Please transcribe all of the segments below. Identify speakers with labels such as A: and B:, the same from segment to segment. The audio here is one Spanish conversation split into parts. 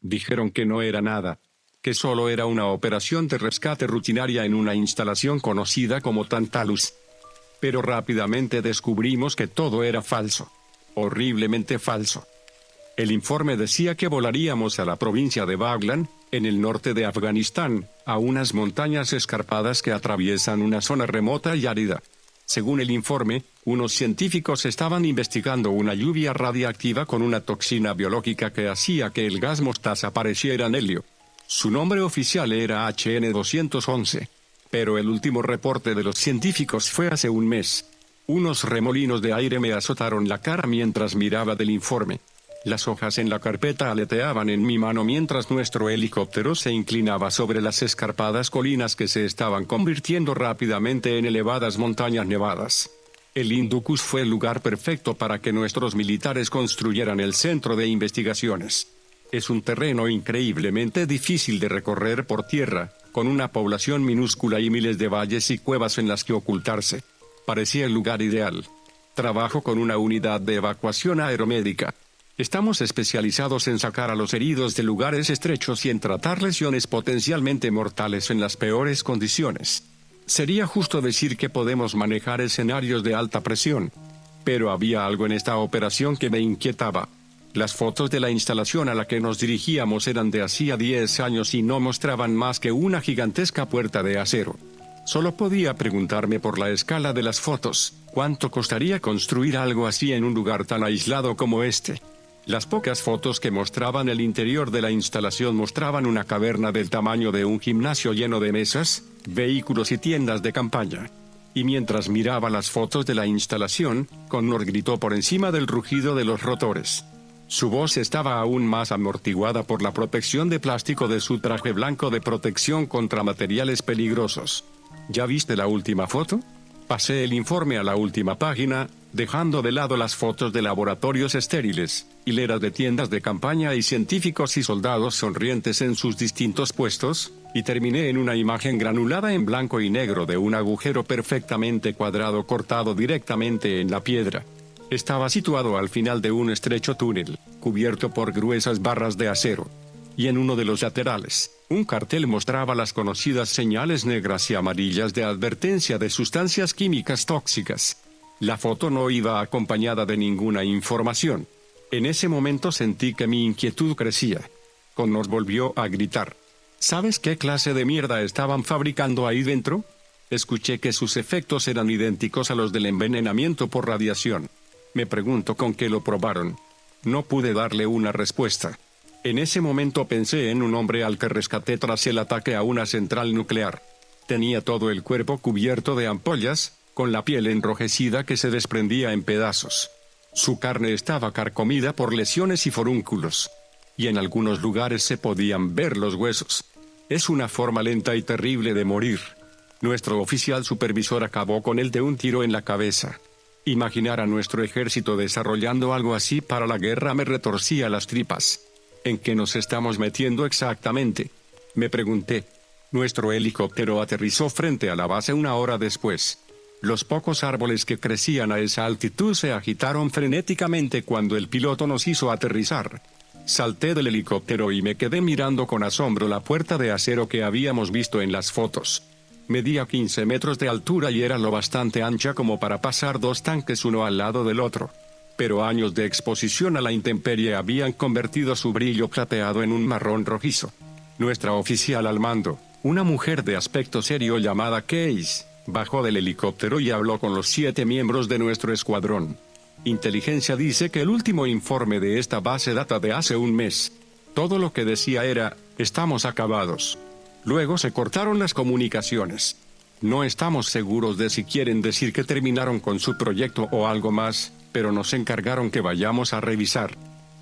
A: Dijeron que no era nada, que solo era una operación de rescate rutinaria en una instalación conocida como Tantalus. Pero rápidamente descubrimos que todo era falso. Horriblemente falso. El informe decía que volaríamos a la provincia de Baghlan, en el norte de Afganistán, a unas montañas escarpadas que atraviesan una zona remota y árida. Según el informe, unos científicos estaban investigando una lluvia radiactiva con una toxina biológica que hacía que el gas mostaza pareciera en helio. Su nombre oficial era HN-211. Pero el último reporte de los científicos fue hace un mes. Unos remolinos de aire me azotaron la cara mientras miraba del informe. Las hojas en la carpeta aleteaban en mi mano mientras nuestro helicóptero se inclinaba sobre las escarpadas colinas que se estaban convirtiendo rápidamente en elevadas montañas nevadas. El Hindu Kush fue el lugar perfecto para que nuestros militares construyeran el centro de investigaciones. Es un terreno increíblemente difícil de recorrer por tierra, con una población minúscula y miles de valles y cuevas en las que ocultarse. Parecía el lugar ideal. Trabajo con una unidad de evacuación aeromédica. Estamos especializados en sacar a los heridos de lugares estrechos y en tratar lesiones potencialmente mortales en las peores condiciones. Sería justo decir que podemos manejar escenarios de alta presión. Pero había algo en esta operación que me inquietaba. Las fotos de la instalación a la que nos dirigíamos eran de hacía 10 años y no mostraban más que una gigantesca puerta de acero. Solo podía preguntarme por la escala de las fotos, ¿cuánto costaría construir algo así en un lugar tan aislado como este? Las pocas fotos que mostraban el interior de la instalación mostraban una caverna del tamaño de un gimnasio lleno de mesas, vehículos y tiendas de campaña. Y mientras miraba las fotos de la instalación, Connor gritó por encima del rugido de los rotores. Su voz estaba aún más amortiguada por la protección de plástico de su traje blanco de protección contra materiales peligrosos. ¿Ya viste la última foto? Pasé el informe a la última página, dejando de lado las fotos de laboratorios estériles, hileras de tiendas de campaña y científicos y soldados sonrientes en sus distintos puestos, y terminé en una imagen granulada en blanco y negro de un agujero perfectamente cuadrado cortado directamente en la piedra. Estaba situado al final de un estrecho túnel, cubierto por gruesas barras de acero. Y en uno de los laterales, un cartel mostraba las conocidas señales negras y amarillas de advertencia de sustancias químicas tóxicas. La foto no iba acompañada de ninguna información. En ese momento sentí que mi inquietud crecía. Connor volvió a gritar. ¿Sabes qué clase de mierda estaban fabricando ahí dentro? Escuché que sus efectos eran idénticos a los del envenenamiento por radiación. Me pregunto con qué lo probaron. No pude darle una respuesta. En ese momento pensé en un hombre al que rescaté tras el ataque a una central nuclear. Tenía todo el cuerpo cubierto de ampollas, con la piel enrojecida que se desprendía en pedazos. Su carne estaba carcomida por lesiones y forúnculos. Y en algunos lugares se podían ver los huesos. Es una forma lenta y terrible de morir. Nuestro oficial supervisor acabó con él de un tiro en la cabeza. Imaginar a nuestro ejército desarrollando algo así para la guerra me retorcía las tripas. ¿En qué nos estamos metiendo exactamente?, me pregunté. Nuestro helicóptero aterrizó frente a la base una hora después. Los pocos árboles que crecían a esa altitud se agitaron frenéticamente cuando el piloto nos hizo aterrizar. Salté del helicóptero y me quedé mirando con asombro la puerta de acero que habíamos visto en las fotos. Medía 15 metros de altura y era lo bastante ancha como para pasar dos tanques uno al lado del otro. Pero años de exposición a la intemperie habían convertido su brillo plateado en un marrón rojizo. Nuestra oficial al mando, una mujer de aspecto serio llamada Case, bajó del helicóptero y habló con los 7 miembros de nuestro escuadrón. Inteligencia dice que el último informe de esta base data de hace un mes. Todo lo que decía era, estamos acabados. Luego se cortaron las comunicaciones. No estamos seguros de si quieren decir que terminaron con su proyecto o algo más, pero nos encargaron que vayamos a revisar.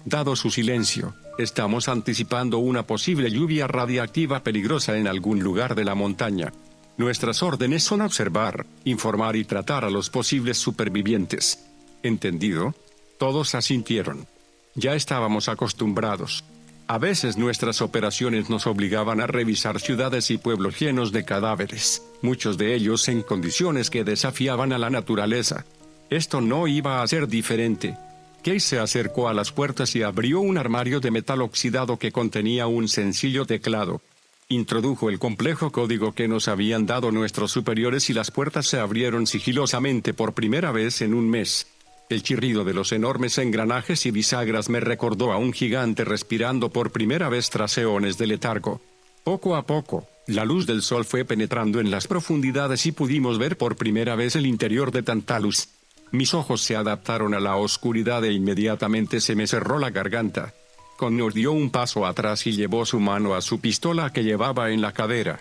A: Dado su silencio, estamos anticipando una posible lluvia radiactiva peligrosa en algún lugar de la montaña. Nuestras órdenes son observar, informar y tratar a los posibles supervivientes. ¿Entendido? Todos asintieron. Ya estábamos acostumbrados. A veces nuestras operaciones nos obligaban a revisar ciudades y pueblos llenos de cadáveres, muchos de ellos en condiciones que desafiaban a la naturaleza. Esto no iba a ser diferente. Case se acercó a las puertas y abrió un armario de metal oxidado que contenía un sencillo teclado. Introdujo el complejo código que nos habían dado nuestros superiores y las puertas se abrieron sigilosamente por primera vez en un mes. El chirrido de los enormes engranajes y bisagras me recordó a un gigante respirando por primera vez tras eones de letargo. Poco a poco, la luz del sol fue penetrando en las profundidades y pudimos ver por primera vez el interior de Tantalus. Mis ojos se adaptaron a la oscuridad e inmediatamente se me cerró la garganta. Connor dio un paso atrás y llevó su mano a su pistola que llevaba en la cadera.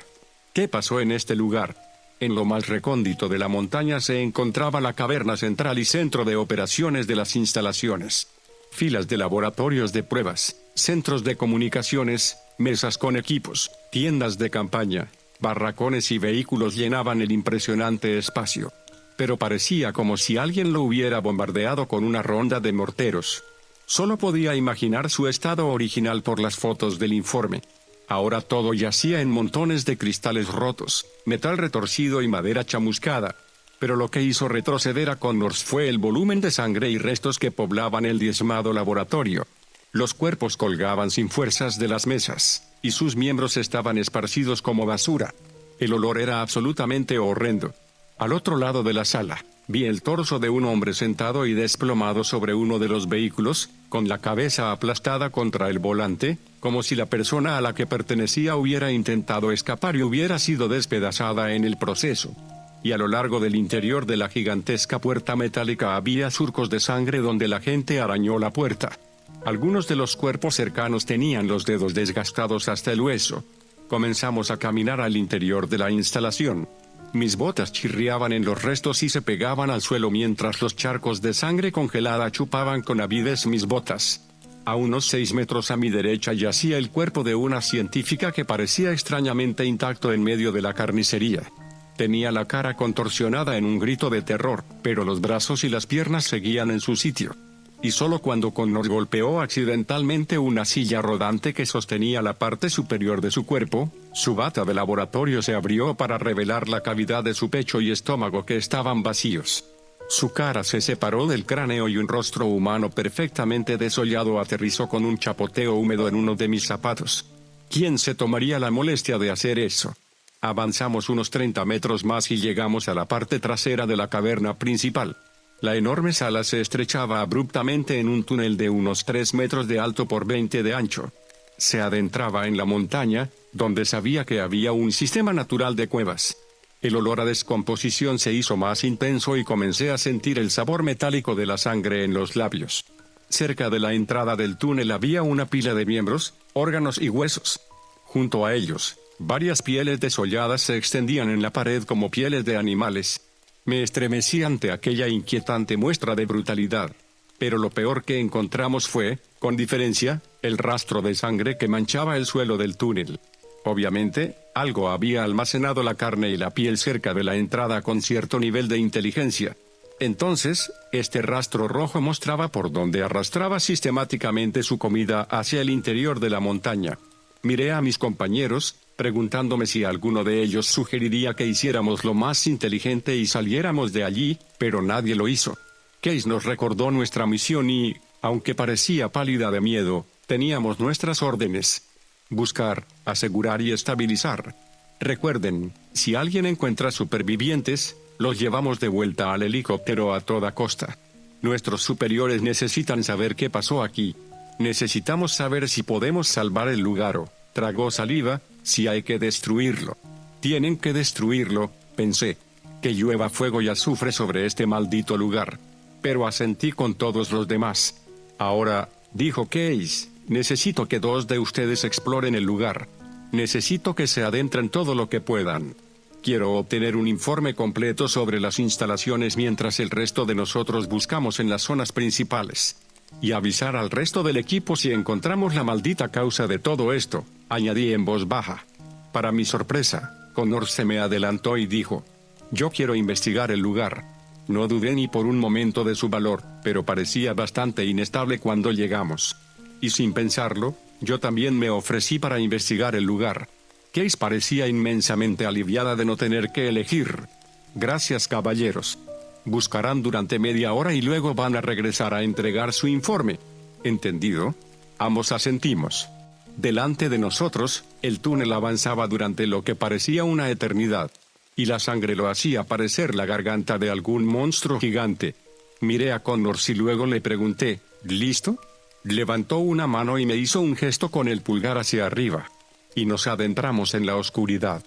A: ¿Qué pasó en este lugar? En lo más recóndito de la montaña se encontraba la caverna central y centro de operaciones de las instalaciones. Filas de laboratorios de pruebas, centros de comunicaciones, mesas con equipos, tiendas de campaña, barracones y vehículos llenaban el impresionante espacio. Pero parecía como si alguien lo hubiera bombardeado con una ronda de morteros. Solo podía imaginar su estado original por las fotos del informe. Ahora todo yacía en montones de cristales rotos, metal retorcido y madera chamuscada. Pero lo que hizo retroceder a Connors fue el volumen de sangre y restos que poblaban el diezmado laboratorio. Los cuerpos colgaban sin fuerzas de las mesas, y sus miembros estaban esparcidos como basura. El olor era absolutamente horrendo. Al otro lado de la sala, vi el torso de un hombre sentado y desplomado sobre uno de los vehículos, con la cabeza aplastada contra el volante, como si la persona a la que pertenecía hubiera intentado escapar y hubiera sido despedazada en el proceso. Y a lo largo del interior de la gigantesca puerta metálica había surcos de sangre donde la gente arañó la puerta. Algunos de los cuerpos cercanos tenían los dedos desgastados hasta el hueso. Comenzamos a caminar al interior de la instalación. Mis botas chirriaban en los restos y se pegaban al suelo mientras los charcos de sangre congelada chupaban con avidez mis botas. A unos 6 metros a mi derecha yacía el cuerpo de una científica que parecía extrañamente intacto en medio de la carnicería. Tenía la cara contorsionada en un grito de terror, pero los brazos y las piernas seguían en su sitio. Y solo cuando Connor golpeó accidentalmente una silla rodante que sostenía la parte superior de su cuerpo, su bata de laboratorio se abrió para revelar la cavidad de su pecho y estómago que estaban vacíos. Su cara se separó del cráneo y un rostro humano perfectamente desollado aterrizó con un chapoteo húmedo en uno de mis zapatos. ¿Quién se tomaría la molestia de hacer eso? Avanzamos unos 30 metros más y llegamos a la parte trasera de la caverna principal. La enorme sala se estrechaba abruptamente en un túnel de unos 3 metros de alto por 20 de ancho. Se adentraba en la montaña, donde sabía que había un sistema natural de cuevas. El olor a descomposición se hizo más intenso y comencé a sentir el sabor metálico de la sangre en los labios. Cerca de la entrada del túnel había una pila de miembros, órganos y huesos. Junto a ellos, varias pieles desolladas se extendían en la pared como pieles de animales. Me estremecí ante aquella inquietante muestra de brutalidad. Pero lo peor que encontramos fue, con diferencia, el rastro de sangre que manchaba el suelo del túnel. Obviamente, algo había almacenado la carne y la piel cerca de la entrada con cierto nivel de inteligencia. Entonces, este rastro rojo mostraba por dónde arrastraba sistemáticamente su comida hacia el interior de la montaña. Miré a mis compañeros, preguntándome si alguno de ellos sugeriría que hiciéramos lo más inteligente y saliéramos de allí, pero nadie lo hizo. Case nos recordó nuestra misión y, aunque parecía pálida de miedo, teníamos nuestras órdenes. Buscar, asegurar y estabilizar. Recuerden, si alguien encuentra supervivientes, los llevamos de vuelta al helicóptero a toda costa. Nuestros superiores necesitan saber qué pasó aquí. Necesitamos saber si podemos salvar el lugar o, tragó saliva, si hay que destruirlo. Tienen que destruirlo, pensé. Que llueva fuego y azufre sobre este maldito lugar. Pero asentí con todos los demás. Ahora, dijo Case, necesito que 2 de ustedes exploren el lugar. Necesito que se adentren todo lo que puedan. Quiero obtener un informe completo sobre las instalaciones mientras el resto de nosotros buscamos en las zonas principales. Y avisar al resto del equipo si encontramos la maldita causa de todo esto, añadí en voz baja. Para mi sorpresa, Connor se me adelantó y dijo: yo quiero investigar el lugar. No dudé ni por un momento de su valor, pero parecía bastante inestable cuando llegamos. Y sin pensarlo, yo también me ofrecí para investigar el lugar. Case parecía inmensamente aliviada de no tener que elegir. Gracias, caballeros. Buscarán durante media hora y luego van a regresar a entregar su informe. ¿Entendido? Ambos asentimos. Delante de nosotros, el túnel avanzaba durante lo que parecía una eternidad. Y la sangre lo hacía parecer la garganta de algún monstruo gigante. Miré a Connors y luego le pregunté, ¿listo? Levantó una mano y me hizo un gesto con el pulgar hacia arriba. Y nos adentramos en la oscuridad.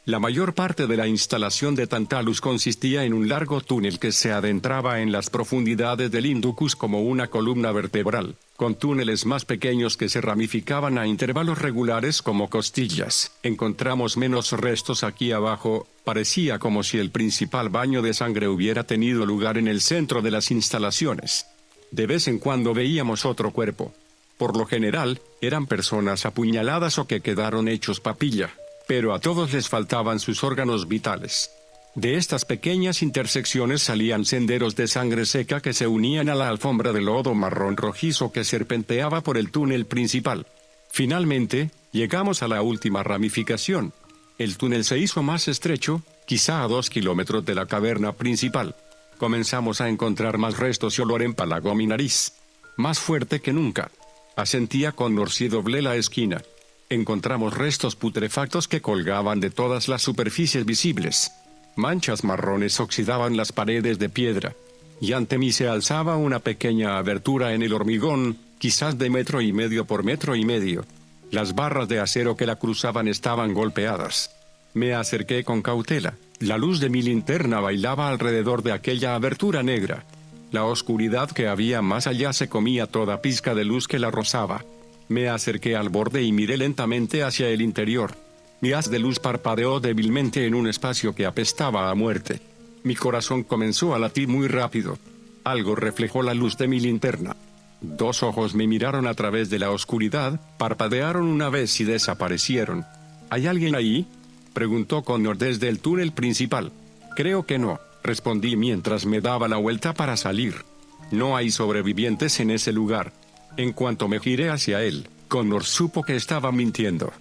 A: La mayor parte de la instalación de Tantalus consistía en un largo túnel que se adentraba en las profundidades del Indus como una columna vertebral, con túneles más pequeños que se ramificaban a intervalos regulares como costillas. Encontramos menos restos aquí abajo, parecía como si el principal baño de sangre hubiera tenido lugar en el centro de las instalaciones. De vez en cuando veíamos otro cuerpo. Por lo general, eran personas apuñaladas o que quedaron hechos papilla. Pero a todos les faltaban sus órganos vitales. De estas pequeñas intersecciones salían senderos de sangre seca que se unían a la alfombra de lodo marrón rojizo que serpenteaba por el túnel principal. Finalmente, llegamos a la última ramificación. El túnel se hizo más estrecho, quizá a 2 kilómetros de la caverna principal. Comenzamos a encontrar más restos y olor empalagó mi nariz. Más fuerte que nunca. Asentía Connors y doblé la esquina. Encontramos restos putrefactos que colgaban de todas las superficies visibles. Manchas marrones oxidaban las paredes de piedra. Y ante mí se alzaba una pequeña abertura en el hormigón, quizás de 1,5 metros por 1,5 metros. Las barras de acero que la cruzaban estaban golpeadas. Me acerqué con cautela. La luz de mi linterna bailaba alrededor de aquella abertura negra. La oscuridad que había más allá se comía toda pizca de luz que la rozaba. Me acerqué al borde y miré lentamente hacia el interior. Mi haz de luz parpadeó débilmente en un espacio que apestaba a muerte. Mi corazón comenzó a latir muy rápido. Algo reflejó la luz de mi linterna. 2 ojos me miraron a través de la oscuridad, parpadearon una vez y desaparecieron. ¿Hay alguien ahí?, preguntó Connor desde el túnel principal. Creo que no, respondí mientras me daba la vuelta para salir. No hay sobrevivientes en ese lugar. En cuanto me giré hacia él, Connor supo que estaba mintiendo.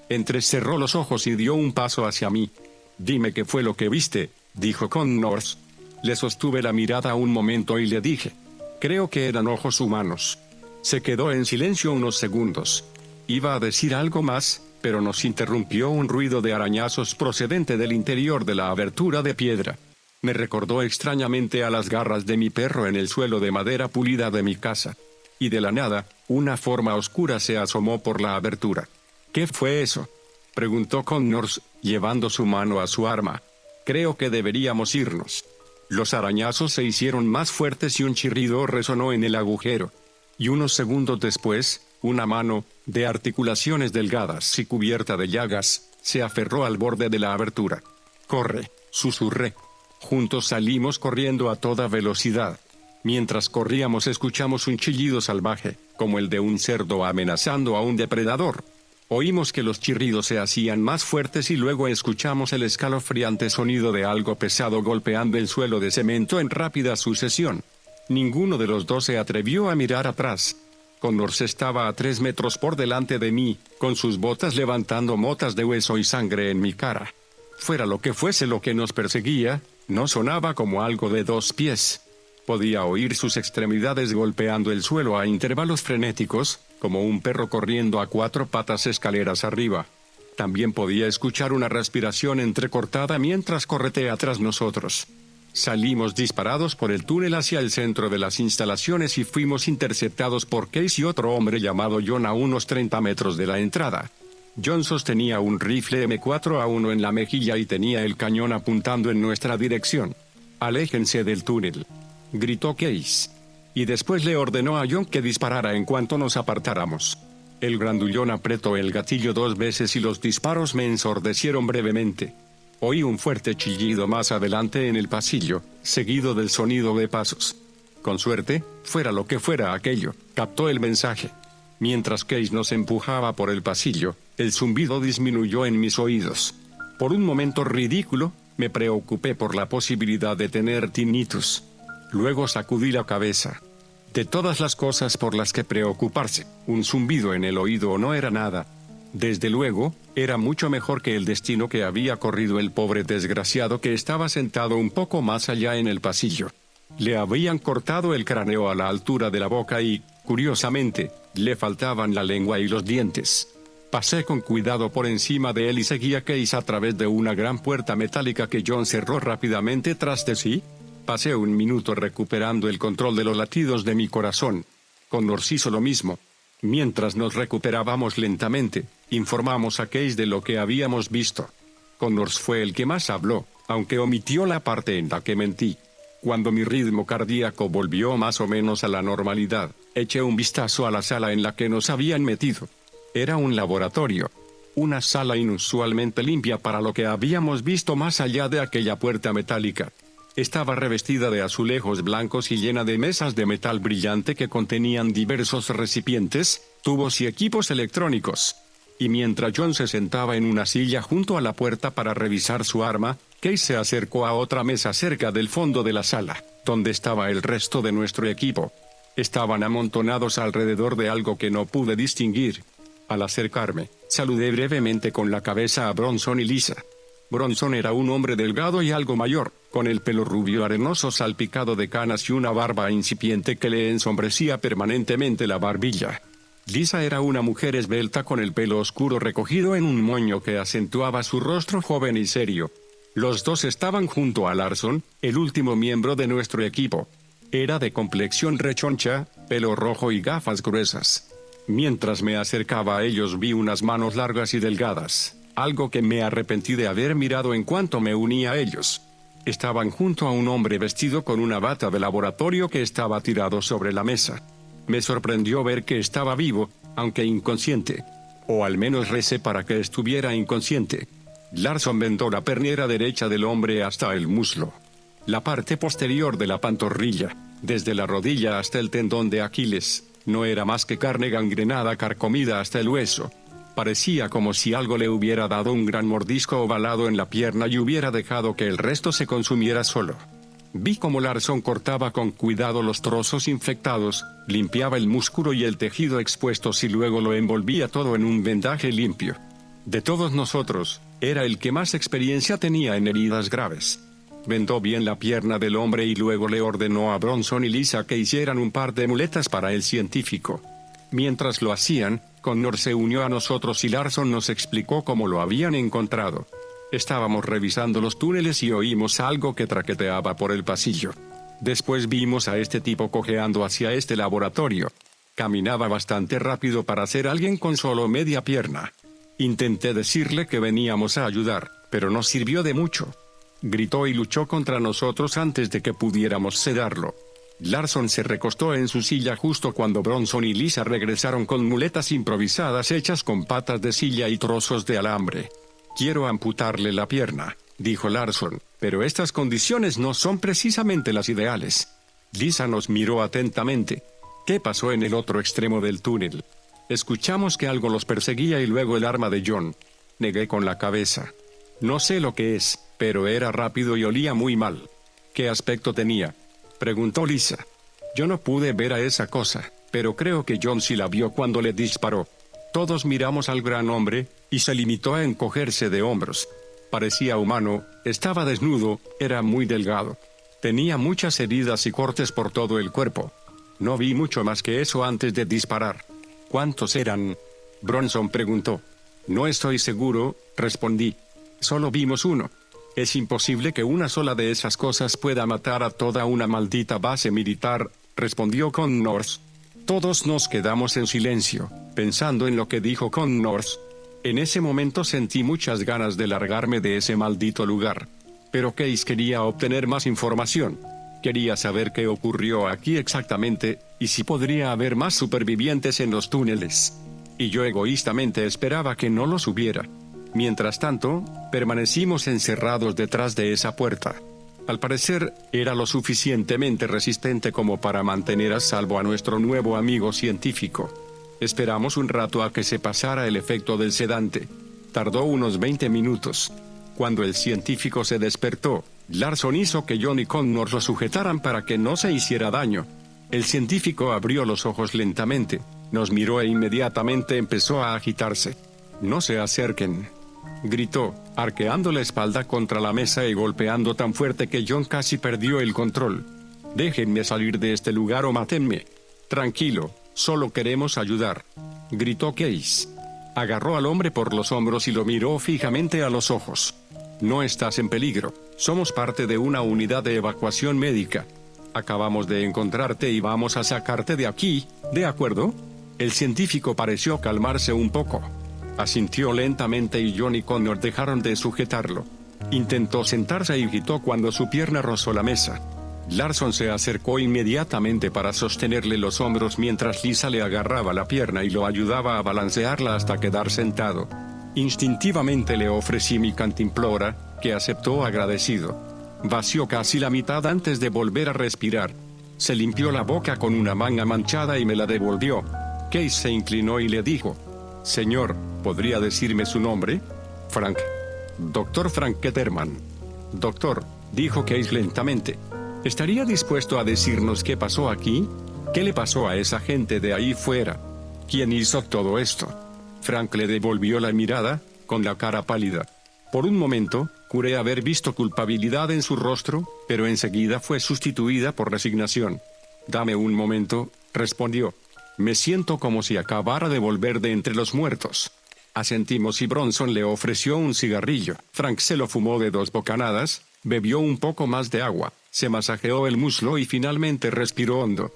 A: Entrecerró los ojos y dio un paso hacia mí. Dime qué fue lo que viste, dijo Connors. Le sostuve la mirada un momento y le dije. Creo que eran ojos humanos. Se quedó en silencio unos segundos. Iba a decir algo más, pero nos interrumpió un ruido de arañazos procedente del interior de la abertura de piedra. Me recordó extrañamente a las garras de mi perro en el suelo de madera pulida de mi casa. Y de la nada, una forma oscura se asomó por la abertura. ¿Qué fue eso?, preguntó Connors, llevando su mano a su arma. Creo que deberíamos irnos. Los arañazos se hicieron más fuertes y un chirrido resonó en el agujero. Y unos segundos después, una mano, de articulaciones delgadas y cubierta de llagas, se aferró al borde de la abertura. «Corre», susurré. Juntos salimos corriendo a toda velocidad. Mientras corríamos escuchamos un chillido salvaje, como el de un cerdo amenazando a un depredador. Oímos que los chirridos se hacían más fuertes y luego escuchamos el escalofriante sonido de algo pesado golpeando el suelo de cemento en rápida sucesión. Ninguno de los dos se atrevió a mirar atrás. Connors estaba a 3 metros por delante de mí, con sus botas levantando motas de hueso y sangre en mi cara. Fuera lo que fuese lo que nos perseguía, no sonaba como algo de 2 pies. Podía oír sus extremidades golpeando el suelo a intervalos frenéticos, como un perro corriendo a 4 patas escaleras arriba. También podía escuchar una respiración entrecortada mientras corretea tras nosotros. Salimos disparados por el túnel hacia el centro de las instalaciones y fuimos interceptados por Case y otro hombre llamado John a unos 30 metros de la entrada. John sostenía un rifle M4A1 en la mejilla y tenía el cañón apuntando en nuestra dirección. «Aléjense del túnel», gritó Case. Y después le ordenó a John que disparara en cuanto nos apartáramos. El grandullón apretó el gatillo 2 veces y los disparos me ensordecieron brevemente. Oí un fuerte chillido más adelante en el pasillo, seguido del sonido de pasos. Con suerte, fuera lo que fuera aquello, captó el mensaje. Mientras Case nos empujaba por el pasillo, el zumbido disminuyó en mis oídos. Por un momento ridículo, me preocupé por la posibilidad de tener tinnitus. Luego sacudí la cabeza. De todas las cosas por las que preocuparse, un zumbido en el oído no era nada. Desde luego, era mucho mejor que el destino que había corrido el pobre desgraciado que estaba sentado un poco más allá en el pasillo. Le habían cortado el cráneo a la altura de la boca y, curiosamente, le faltaban la lengua y los dientes. Pasé con cuidado por encima de él y seguí a Case a través de una gran puerta metálica que John cerró rápidamente tras de sí. Pasé un minuto recuperando el control de los latidos de mi corazón. Connors hizo lo mismo. Mientras nos recuperábamos lentamente, informamos a Case de lo que habíamos visto. Connors fue el que más habló, aunque omitió la parte en la que mentí. Cuando mi ritmo cardíaco volvió más o menos a la normalidad, eché un vistazo a la sala en la que nos habían metido. Era un laboratorio. Una sala inusualmente limpia para lo que habíamos visto más allá de aquella puerta metálica. Estaba revestida de azulejos blancos y llena de mesas de metal brillante que contenían diversos recipientes, tubos y equipos electrónicos. Y mientras John se sentaba en una silla junto a la puerta para revisar su arma, Case se acercó a otra mesa cerca del fondo de la sala, donde estaba el resto de nuestro equipo. Estaban amontonados alrededor de algo que no pude distinguir. Al acercarme, saludé brevemente con la cabeza a Bronson y Lisa. Bronson era un hombre delgado y algo mayor, con el pelo rubio arenoso salpicado de canas y una barba incipiente que le ensombrecía permanentemente la barbilla. Lisa era una mujer esbelta con el pelo oscuro recogido en un moño que acentuaba su rostro joven y serio. Los dos estaban junto a Larson, el último miembro de nuestro equipo. Era de complexión rechoncha, pelo rojo y gafas gruesas. Mientras me acercaba a ellos vi unas manos largas y delgadas, algo que me arrepentí de haber mirado en cuanto me uní a ellos. Estaban junto a un hombre vestido con una bata de laboratorio que estaba tirado sobre la mesa. Me sorprendió ver que estaba vivo, aunque inconsciente. O al menos recé para que estuviera inconsciente. Larson vendó la pernera derecha del hombre hasta el muslo. La parte posterior de la pantorrilla, desde la rodilla hasta el tendón de Aquiles, no era más que carne gangrenada carcomida hasta el hueso. Parecía como si algo le hubiera dado un gran mordisco ovalado en la pierna y hubiera dejado que el resto se consumiera solo. Vi cómo Larson cortaba con cuidado los trozos infectados, limpiaba el músculo y el tejido expuestos y luego lo envolvía todo en un vendaje limpio. De todos nosotros, era el que más experiencia tenía en heridas graves. Vendó bien la pierna del hombre y luego le ordenó a Bronson y Lisa que hicieran un par de muletas para el científico. Mientras lo hacían, Connors se unió a nosotros y Larson nos explicó cómo lo habían encontrado. Estábamos revisando los túneles y oímos algo que traqueteaba por el pasillo. Después vimos a este tipo cojeando hacia este laboratorio. Caminaba bastante rápido para ser alguien con solo media pierna. Intenté decirle que veníamos a ayudar, pero no sirvió de mucho. Gritó y luchó contra nosotros antes de que pudiéramos sedarlo. Larson se recostó en su silla justo cuando Bronson y Lisa regresaron con muletas improvisadas hechas con patas de silla y trozos de alambre. «Quiero amputarle la pierna», dijo Larson, «pero estas condiciones no son precisamente las ideales». Lisa nos miró atentamente. ¿Qué pasó en el otro extremo del túnel? Escuchamos que algo los perseguía y luego el arma de John. Negué con la cabeza. No sé lo que es, pero era rápido y olía muy mal. ¿Qué aspecto tenía?, preguntó Lisa. Yo no pude ver a esa cosa, pero creo que John sí la vio cuando le disparó. Todos miramos al gran hombre, y se limitó a encogerse de hombros. Parecía humano, estaba desnudo, era muy delgado. Tenía muchas heridas y cortes por todo el cuerpo. No vi mucho más que eso antes de disparar. ¿Cuántos eran?, Bronson preguntó. No estoy seguro, respondí. Solo vimos uno. Es imposible que una sola de esas cosas pueda matar a toda una maldita base militar, respondió Connors. Todos nos quedamos en silencio, pensando en lo que dijo Connors. En ese momento sentí muchas ganas de largarme de ese maldito lugar. Pero Case quería obtener más información. Quería saber qué ocurrió aquí exactamente, y si podría haber más supervivientes en los túneles. Y yo egoístamente esperaba que no los hubiera. Mientras tanto, permanecimos encerrados detrás de esa puerta. Al parecer, era lo suficientemente resistente como para mantener a salvo a nuestro nuevo amigo científico. Esperamos un rato a que se pasara el efecto del sedante. Tardó unos 20 minutos. Cuando el científico se despertó, Larson hizo que John y Connors lo sujetaran para que no se hiciera daño. El científico abrió los ojos lentamente, nos miró e inmediatamente empezó a agitarse. No se acerquen, gritó, arqueando la espalda contra la mesa y golpeando tan fuerte que John casi perdió el control. Déjenme salir de este lugar o mátenme. Tranquilo, solo queremos ayudar, gritó Case. Agarró al hombre por los hombros y lo miró fijamente a los ojos. No estás en peligro, somos parte de una unidad de evacuación médica. Acabamos de encontrarte y vamos a sacarte de aquí, ¿de acuerdo? El científico pareció calmarse un poco. Asintió lentamente y John y Connor dejaron de sujetarlo. Intentó sentarse y gritó cuando su pierna rozó la mesa. Larson se acercó inmediatamente para sostenerle los hombros mientras Lisa le agarraba la pierna y lo ayudaba a balancearla hasta quedar sentado. Instintivamente le ofrecí mi cantimplora, que aceptó agradecido. Vació casi la mitad antes de volver a respirar. Se limpió la boca con una manga manchada y me la devolvió. Case se inclinó y le dijo: «Señor, ¿podría decirme su nombre?» «Frank. Dr. Frank Ketterman». «Doctor», dijo Case lentamente, ¿estaría dispuesto a decirnos qué pasó aquí? ¿Qué le pasó a esa gente de ahí fuera? ¿Quién hizo todo esto?» Frank le devolvió la mirada, con la cara pálida. Por un momento, juré haber visto culpabilidad en su rostro, pero enseguida fue sustituida por resignación. «Dame un momento», respondió. «Me siento como si acabara de volver de entre los muertos». Asentimos y Bronson le ofreció un cigarrillo. Frank se lo fumó de 2 bocanadas, bebió un poco más de agua, se masajeó el muslo y finalmente respiró hondo.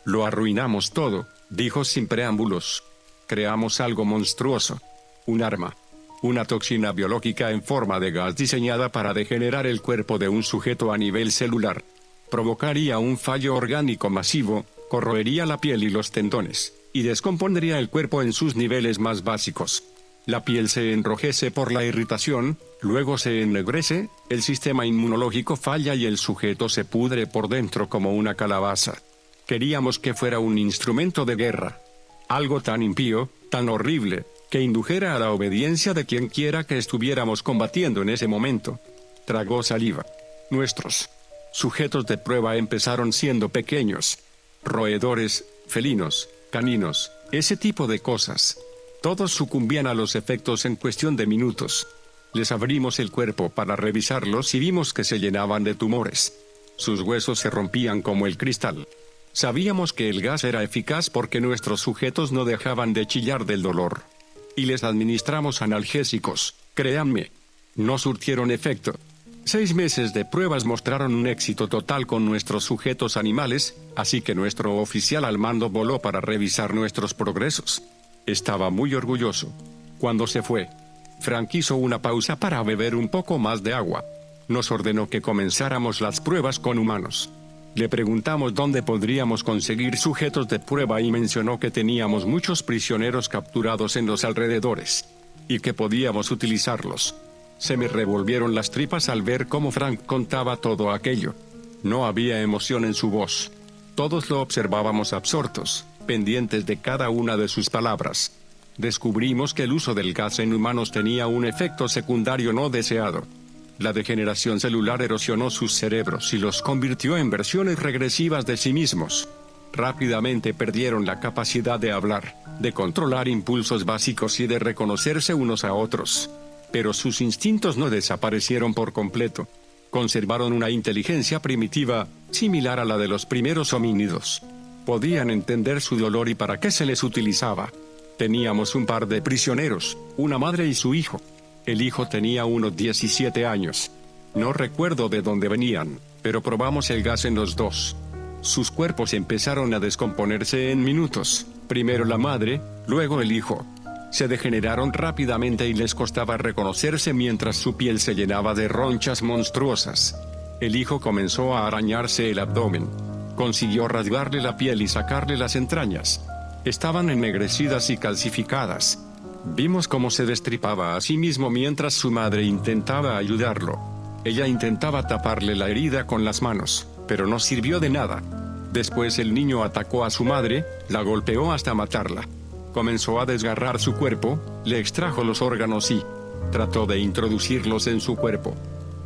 A: «Lo arruinamos todo», dijo sin preámbulos. «Creamos algo monstruoso. Un arma. Una toxina biológica en forma de gas diseñada para degenerar el cuerpo de un sujeto a nivel celular. Provocaría un fallo orgánico masivo, corroería la piel y los tendones, y descompondría el cuerpo en sus niveles más básicos. La piel se enrojece por la irritación, luego se ennegrece, el sistema inmunológico falla y el sujeto se pudre por dentro como una calabaza. Queríamos que fuera un instrumento de guerra. Algo tan impío, tan horrible, que indujera a la obediencia de quien quiera que estuviéramos combatiendo en ese momento». Tragó saliva. Nuestros sujetos de prueba empezaron siendo pequeños. Roedores, felinos, caninos, ese tipo de cosas. Todos sucumbían a los efectos en cuestión de minutos. Les abrimos el cuerpo para revisarlos y vimos que se llenaban de tumores. Sus huesos se rompían como el cristal. Sabíamos que el gas era eficaz porque nuestros sujetos no dejaban de chillar del dolor. Y les administramos analgésicos, créanme. No surtieron efecto. 6 meses de pruebas mostraron un éxito total con nuestros sujetos animales, así que nuestro oficial al mando voló para revisar nuestros progresos. Estaba muy orgulloso. Cuando se fue, Frank hizo una pausa para beber un poco más de agua. Nos ordenó que comenzáramos las pruebas con humanos. Le preguntamos dónde podríamos conseguir sujetos de prueba y mencionó que teníamos muchos prisioneros capturados en los alrededores, y que podíamos utilizarlos. Se me revolvieron las tripas al ver cómo Frank contaba todo aquello. No había emoción en su voz. Todos lo observábamos absortos, pendientes de cada una de sus palabras. Descubrimos que el uso del gas en humanos tenía un efecto secundario no deseado. La degeneración celular erosionó sus cerebros y los convirtió en versiones regresivas de sí mismos. Rápidamente perdieron la capacidad de hablar, de controlar impulsos básicos y de reconocerse unos a otros. Pero sus instintos no desaparecieron por completo. Conservaron una inteligencia primitiva, similar a la de los primeros homínidos. Podían entender su dolor y para qué se les utilizaba. Teníamos un par de prisioneros, una madre y su hijo. El hijo tenía unos 17 años. No recuerdo de dónde venían, pero probamos el gas en los dos. Sus cuerpos empezaron a descomponerse en minutos. Primero la madre, luego el hijo. Se degeneraron rápidamente y les costaba reconocerse mientras su piel se llenaba de ronchas monstruosas. El hijo comenzó a arañarse el abdomen. Consiguió rasgarle la piel y sacarle las entrañas. Estaban ennegrecidas y calcificadas. Vimos cómo se destripaba a sí mismo mientras su madre intentaba ayudarlo. Ella intentaba taparle la herida con las manos, pero no sirvió de nada. Después el niño atacó a su madre, la golpeó hasta matarla. Comenzó a desgarrar su cuerpo, le extrajo los órganos y trató de introducirlos en su cuerpo.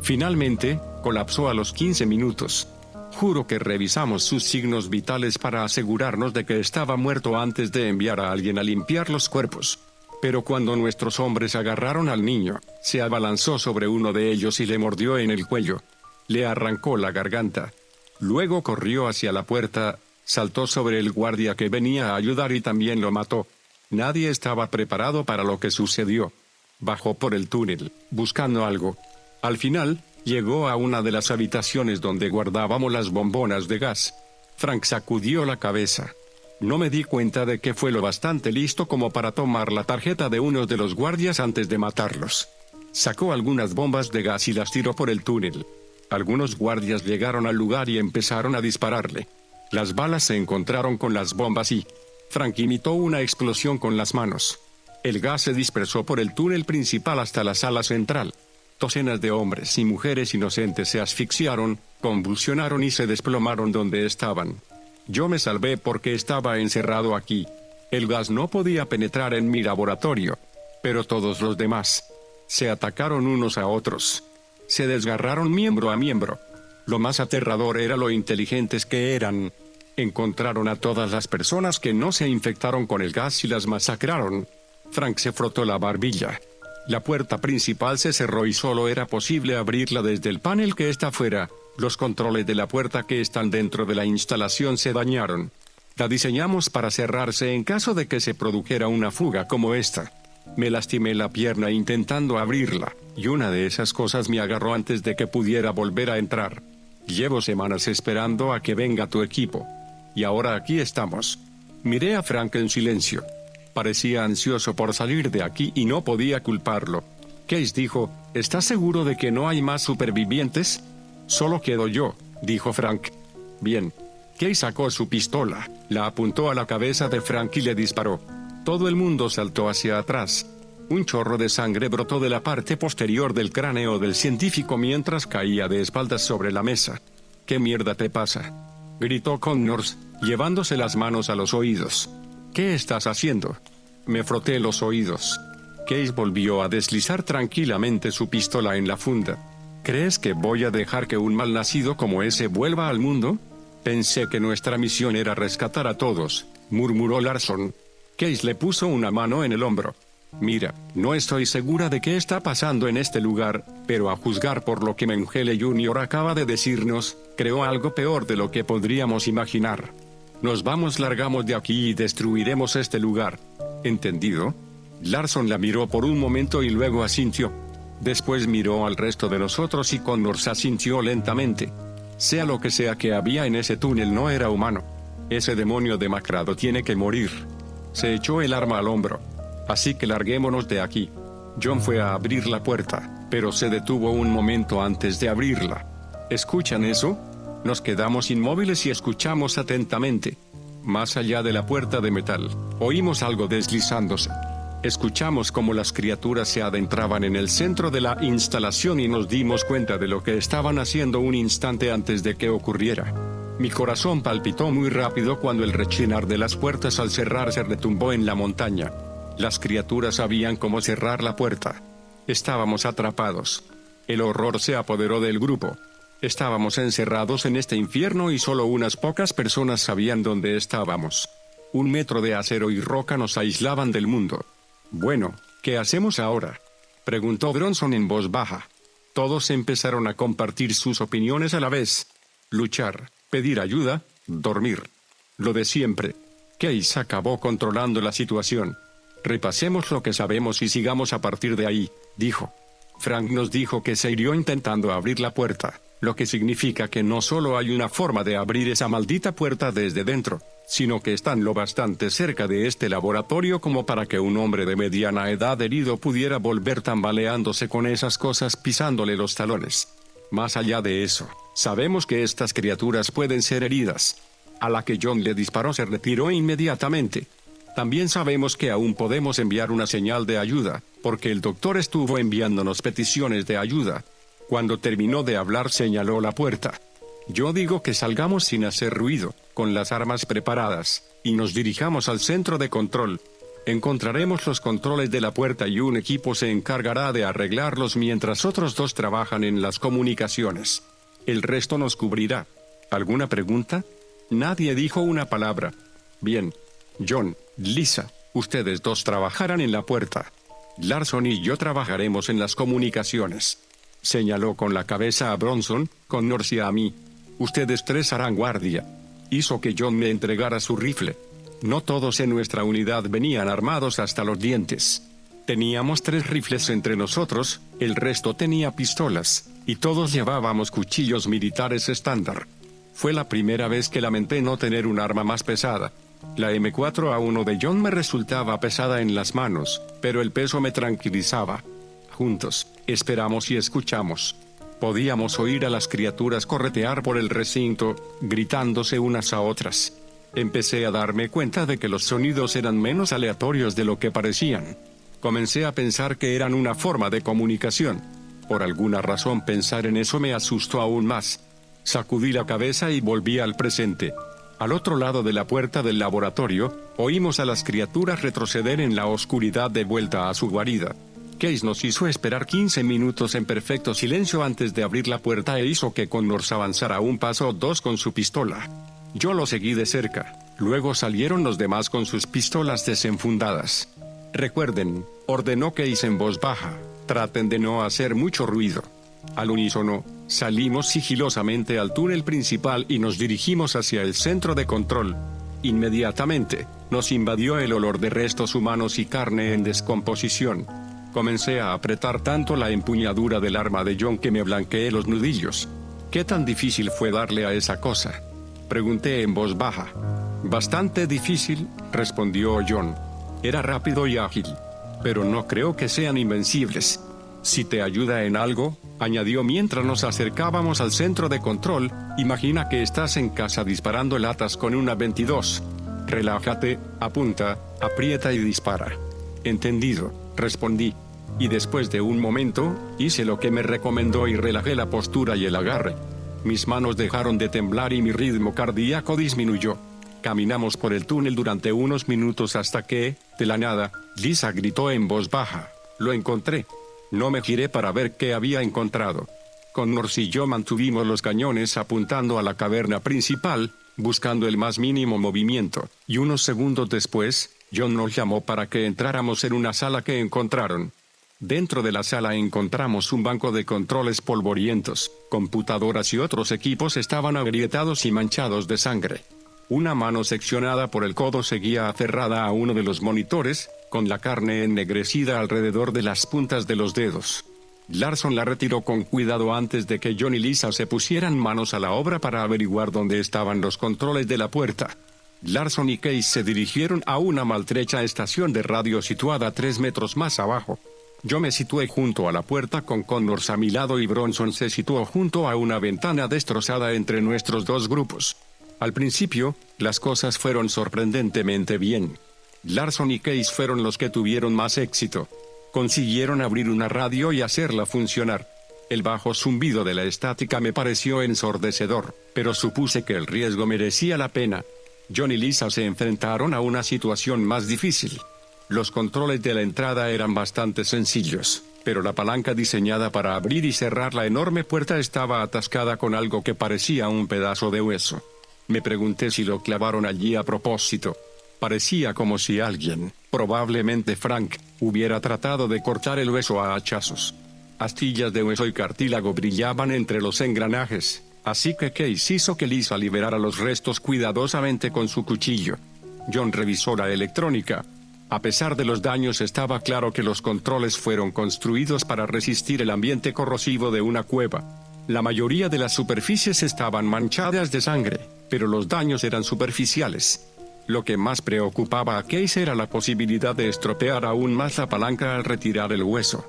A: Finalmente, colapsó a los 15 minutos. Juro que revisamos sus signos vitales para asegurarnos de que estaba muerto antes de enviar a alguien a limpiar los cuerpos. Pero cuando nuestros hombres agarraron al niño, se abalanzó sobre uno de ellos y le mordió en el cuello. Le arrancó la garganta. Luego corrió hacia la puerta, saltó sobre el guardia que venía a ayudar y también lo mató. Nadie estaba preparado para lo que sucedió. Bajó por el túnel, buscando algo. Al final, llegó a una de las habitaciones donde guardábamos las bombonas de gas. Frank sacudió la cabeza. No me di cuenta de que fue lo bastante listo como para tomar la tarjeta de uno de los guardias antes de matarlos. Sacó algunas bombas de gas y las tiró por el túnel. Algunos guardias llegaron al lugar y empezaron a dispararle. Las balas se encontraron con las bombas y Frank imitó una explosión con las manos. El gas se dispersó por el túnel principal hasta la sala central. Docenas de hombres y mujeres inocentes se asfixiaron, convulsionaron y se desplomaron donde estaban. Yo me salvé porque estaba encerrado aquí. El gas no podía penetrar en mi laboratorio. Pero todos los demás se atacaron unos a otros. Se desgarraron miembro a miembro. Lo más aterrador era lo inteligentes que eran. Encontraron a todas las personas que no se infectaron con el gas y las masacraron. Frank se frotó la barbilla. La puerta principal se cerró y solo era posible abrirla desde el panel que está afuera. Los controles de la puerta que están dentro de la instalación se dañaron. La diseñamos para cerrarse en caso de que se produjera una fuga como esta. Me lastimé la pierna intentando abrirla, y una de esas cosas me agarró antes de que pudiera volver a entrar. Llevo semanas esperando a que venga tu equipo. Y ahora aquí estamos. Miré a Frank en silencio. Parecía ansioso por salir de aquí y no podía culparlo. Case dijo, ¿estás seguro de que no hay más supervivientes? Solo quedo yo, dijo Frank. Bien. Case sacó su pistola, la apuntó a la cabeza de Frank y le disparó. Todo el mundo saltó hacia atrás. Un chorro de sangre brotó de la parte posterior del cráneo del científico mientras caía de espaldas sobre la mesa. ¿Qué mierda te pasa?, gritó Connors, llevándose las manos a los oídos. ¿Qué estás haciendo? Me froté los oídos. Case volvió a deslizar tranquilamente su pistola en la funda. ¿Crees que voy a dejar que un malnacido como ese vuelva al mundo? Pensé que nuestra misión era rescatar a todos, murmuró Larson. Case le puso una mano en el hombro. Mira, no estoy segura de qué está pasando en este lugar, pero a juzgar por lo que Mengele Jr. acaba de decirnos, creo algo peor de lo que podríamos imaginar. Largamos de aquí y destruiremos este lugar. ¿Entendido? Larson la miró por un momento y luego asintió. Después miró al resto de nosotros y Connors asintió lentamente. Sea lo que sea que había en ese túnel no era humano. Ese demonio demacrado tiene que morir. Se echó el arma al hombro. Así que larguémonos de aquí. John fue a abrir la puerta, pero se detuvo un momento antes de abrirla. ¿Escuchan eso? Nos quedamos inmóviles y escuchamos atentamente. Más allá de la puerta de metal, oímos algo deslizándose. Escuchamos cómo las criaturas se adentraban en el centro de la instalación y nos dimos cuenta de lo que estaban haciendo un instante antes de que ocurriera. Mi corazón palpitó muy rápido cuando el rechinar de las puertas al cerrarse retumbó en la montaña. Las criaturas sabían cómo cerrar la puerta. Estábamos atrapados. El horror se apoderó del grupo. Estábamos encerrados en este infierno y solo unas pocas personas sabían dónde estábamos. 1 metro de acero y roca nos aislaban del mundo. Bueno, ¿qué hacemos ahora?, preguntó Bronson en voz baja. Todos empezaron a compartir sus opiniones a la vez. Luchar, pedir ayuda, dormir. Lo de siempre. Case acabó controlando la situación. Repasemos lo que sabemos y sigamos a partir de ahí, dijo. Frank nos dijo que se hirió intentando abrir la puerta, lo que significa que no solo hay una forma de abrir esa maldita puerta desde dentro, sino que están lo bastante cerca de este laboratorio como para que un hombre de mediana edad herido pudiera volver tambaleándose con esas cosas pisándole los talones. Más allá de eso, sabemos que estas criaturas pueden ser heridas. A la que John le disparó se retiró inmediatamente. También sabemos que aún podemos enviar una señal de ayuda, porque el doctor estuvo enviándonos peticiones de ayuda. Cuando terminó de hablar señaló la puerta. Yo digo que salgamos sin hacer ruido, con las armas preparadas, y nos dirijamos al centro de control. Encontraremos los controles de la puerta y un equipo se encargará de arreglarlos mientras otros 2 trabajan en las comunicaciones. El resto nos cubrirá. ¿Alguna pregunta? Nadie dijo una palabra. Bien. John, Lisa, Ustedes dos trabajarán en la puerta. Larson y yo trabajaremos en las comunicaciones. Señaló con la cabeza a Bronson, Connors y a mí. Ustedes tres harán guardia. Hizo que John me entregara su rifle. No todos en nuestra unidad venían armados hasta los dientes. Teníamos 3 rifles entre nosotros, el resto tenía pistolas, y todos llevábamos cuchillos militares estándar. Fue la primera vez que lamenté no tener un arma más pesada. La M4A1 de John me resultaba pesada en las manos, pero el peso me tranquilizaba. Juntos, esperamos y escuchamos. Podíamos oír a las criaturas corretear por el recinto, gritándose unas a otras. Empecé a darme cuenta de que los sonidos eran menos aleatorios de lo que parecían. Comencé a pensar que eran una forma de comunicación. Por alguna razón pensar en eso me asustó aún más. Sacudí la cabeza y volví al presente. Al otro lado de la puerta del laboratorio, oímos a las criaturas retroceder en la oscuridad de vuelta a su guarida. Case nos hizo esperar 15 minutos en perfecto silencio antes de abrir la puerta e hizo que Connors avanzara un paso o dos con su pistola. Yo lo seguí de cerca. Luego salieron los demás con sus pistolas desenfundadas. Recuerden, ordenó Case en voz baja, traten de no hacer mucho ruido. Al unísono, salimos sigilosamente al túnel principal y nos dirigimos hacia el centro de control. Inmediatamente, nos invadió el olor de restos humanos y carne en descomposición. Comencé a apretar tanto la empuñadura del arma de John que me blanqueé los nudillos. ¿Qué tan difícil fue darle a esa cosa?, pregunté en voz baja. Bastante difícil, respondió John. Era rápido y ágil. Pero no creo que sean invencibles. Si te ayuda en algo, añadió mientras nos acercábamos al centro de control, imagina que estás en casa disparando latas con una 22. Relájate, apunta, aprieta y dispara. Entendido, respondí. Y después de un momento, hice lo que me recomendó y relajé la postura y el agarre. Mis manos dejaron de temblar y mi ritmo cardíaco disminuyó. Caminamos por el túnel durante unos minutos hasta que, de la nada, Lisa gritó en voz baja. Lo encontré. No me giré para ver qué había encontrado. Connors y yo mantuvimos los cañones apuntando a la caverna principal, buscando el más mínimo movimiento, y unos segundos después, John nos llamó para que entráramos en una sala que encontraron. Dentro de la sala encontramos un banco de controles polvorientos, computadoras y otros equipos estaban agrietados y manchados de sangre. Una mano seccionada por el codo seguía aferrada a uno de los monitores, con la carne ennegrecida alrededor de las puntas de los dedos. Larson la retiró con cuidado antes de que John y Lisa se pusieran manos a la obra para averiguar dónde estaban los controles de la puerta. Larson y Case se dirigieron a una maltrecha estación de radio situada 3 metros más abajo. Yo me situé junto a la puerta con Connors a mi lado y Bronson se situó junto a una ventana destrozada entre nuestros dos grupos. Al principio, las cosas fueron sorprendentemente bien. Larson y Case fueron los que tuvieron más éxito. Consiguieron abrir una radio y hacerla funcionar. El bajo zumbido de la estática me pareció ensordecedor, pero supuse que el riesgo merecía la pena. John y Lisa se enfrentaron a una situación más difícil. Los controles de la entrada eran bastante sencillos, pero la palanca diseñada para abrir y cerrar la enorme puerta estaba atascada con algo que parecía un pedazo de hueso. Me pregunté si lo clavaron allí a propósito. Parecía como si alguien, probablemente Frank, hubiera tratado de cortar el hueso a hachazos. Astillas de hueso y cartílago brillaban entre los engranajes, así que Case hizo que Lisa liberara los restos cuidadosamente con su cuchillo. John revisó la electrónica. A pesar de los daños, estaba claro que los controles fueron construidos para resistir el ambiente corrosivo de una cueva. La mayoría de las superficies estaban manchadas de sangre, pero los daños eran superficiales. Lo que más preocupaba a Case era la posibilidad de estropear aún más la palanca al retirar el hueso.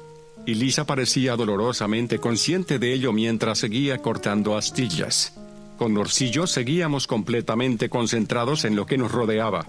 A: Y Lisa parecía dolorosamente consciente de ello mientras seguía cortando astillas. Connors y yo seguíamos completamente concentrados en lo que nos rodeaba.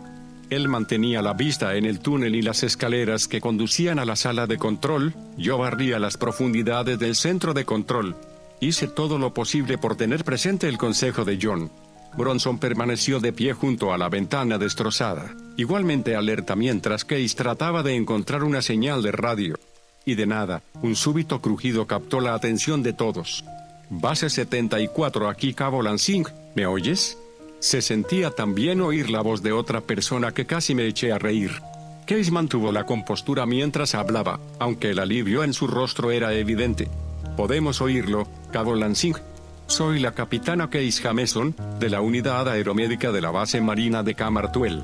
A: Él mantenía la vista en el túnel y las escaleras que conducían a la sala de control, yo barría las profundidades del centro de control. Hice todo lo posible por tener presente el consejo de John. Bronson permaneció de pie junto a la ventana destrozada, igualmente alerta mientras Case trataba de encontrar una señal de radio. Y de nada, un súbito crujido captó la atención de todos. Base 74 aquí Cabo Lansing, ¿me oyes? Se sentía tan bien oír la voz de otra persona que casi me eché a reír. Case mantuvo la compostura mientras hablaba, aunque el alivio en su rostro era evidente. Podemos oírlo, Cabo Lansing. Soy la capitana Case Jameson, de la unidad aeromédica de la base marina de Camartuel.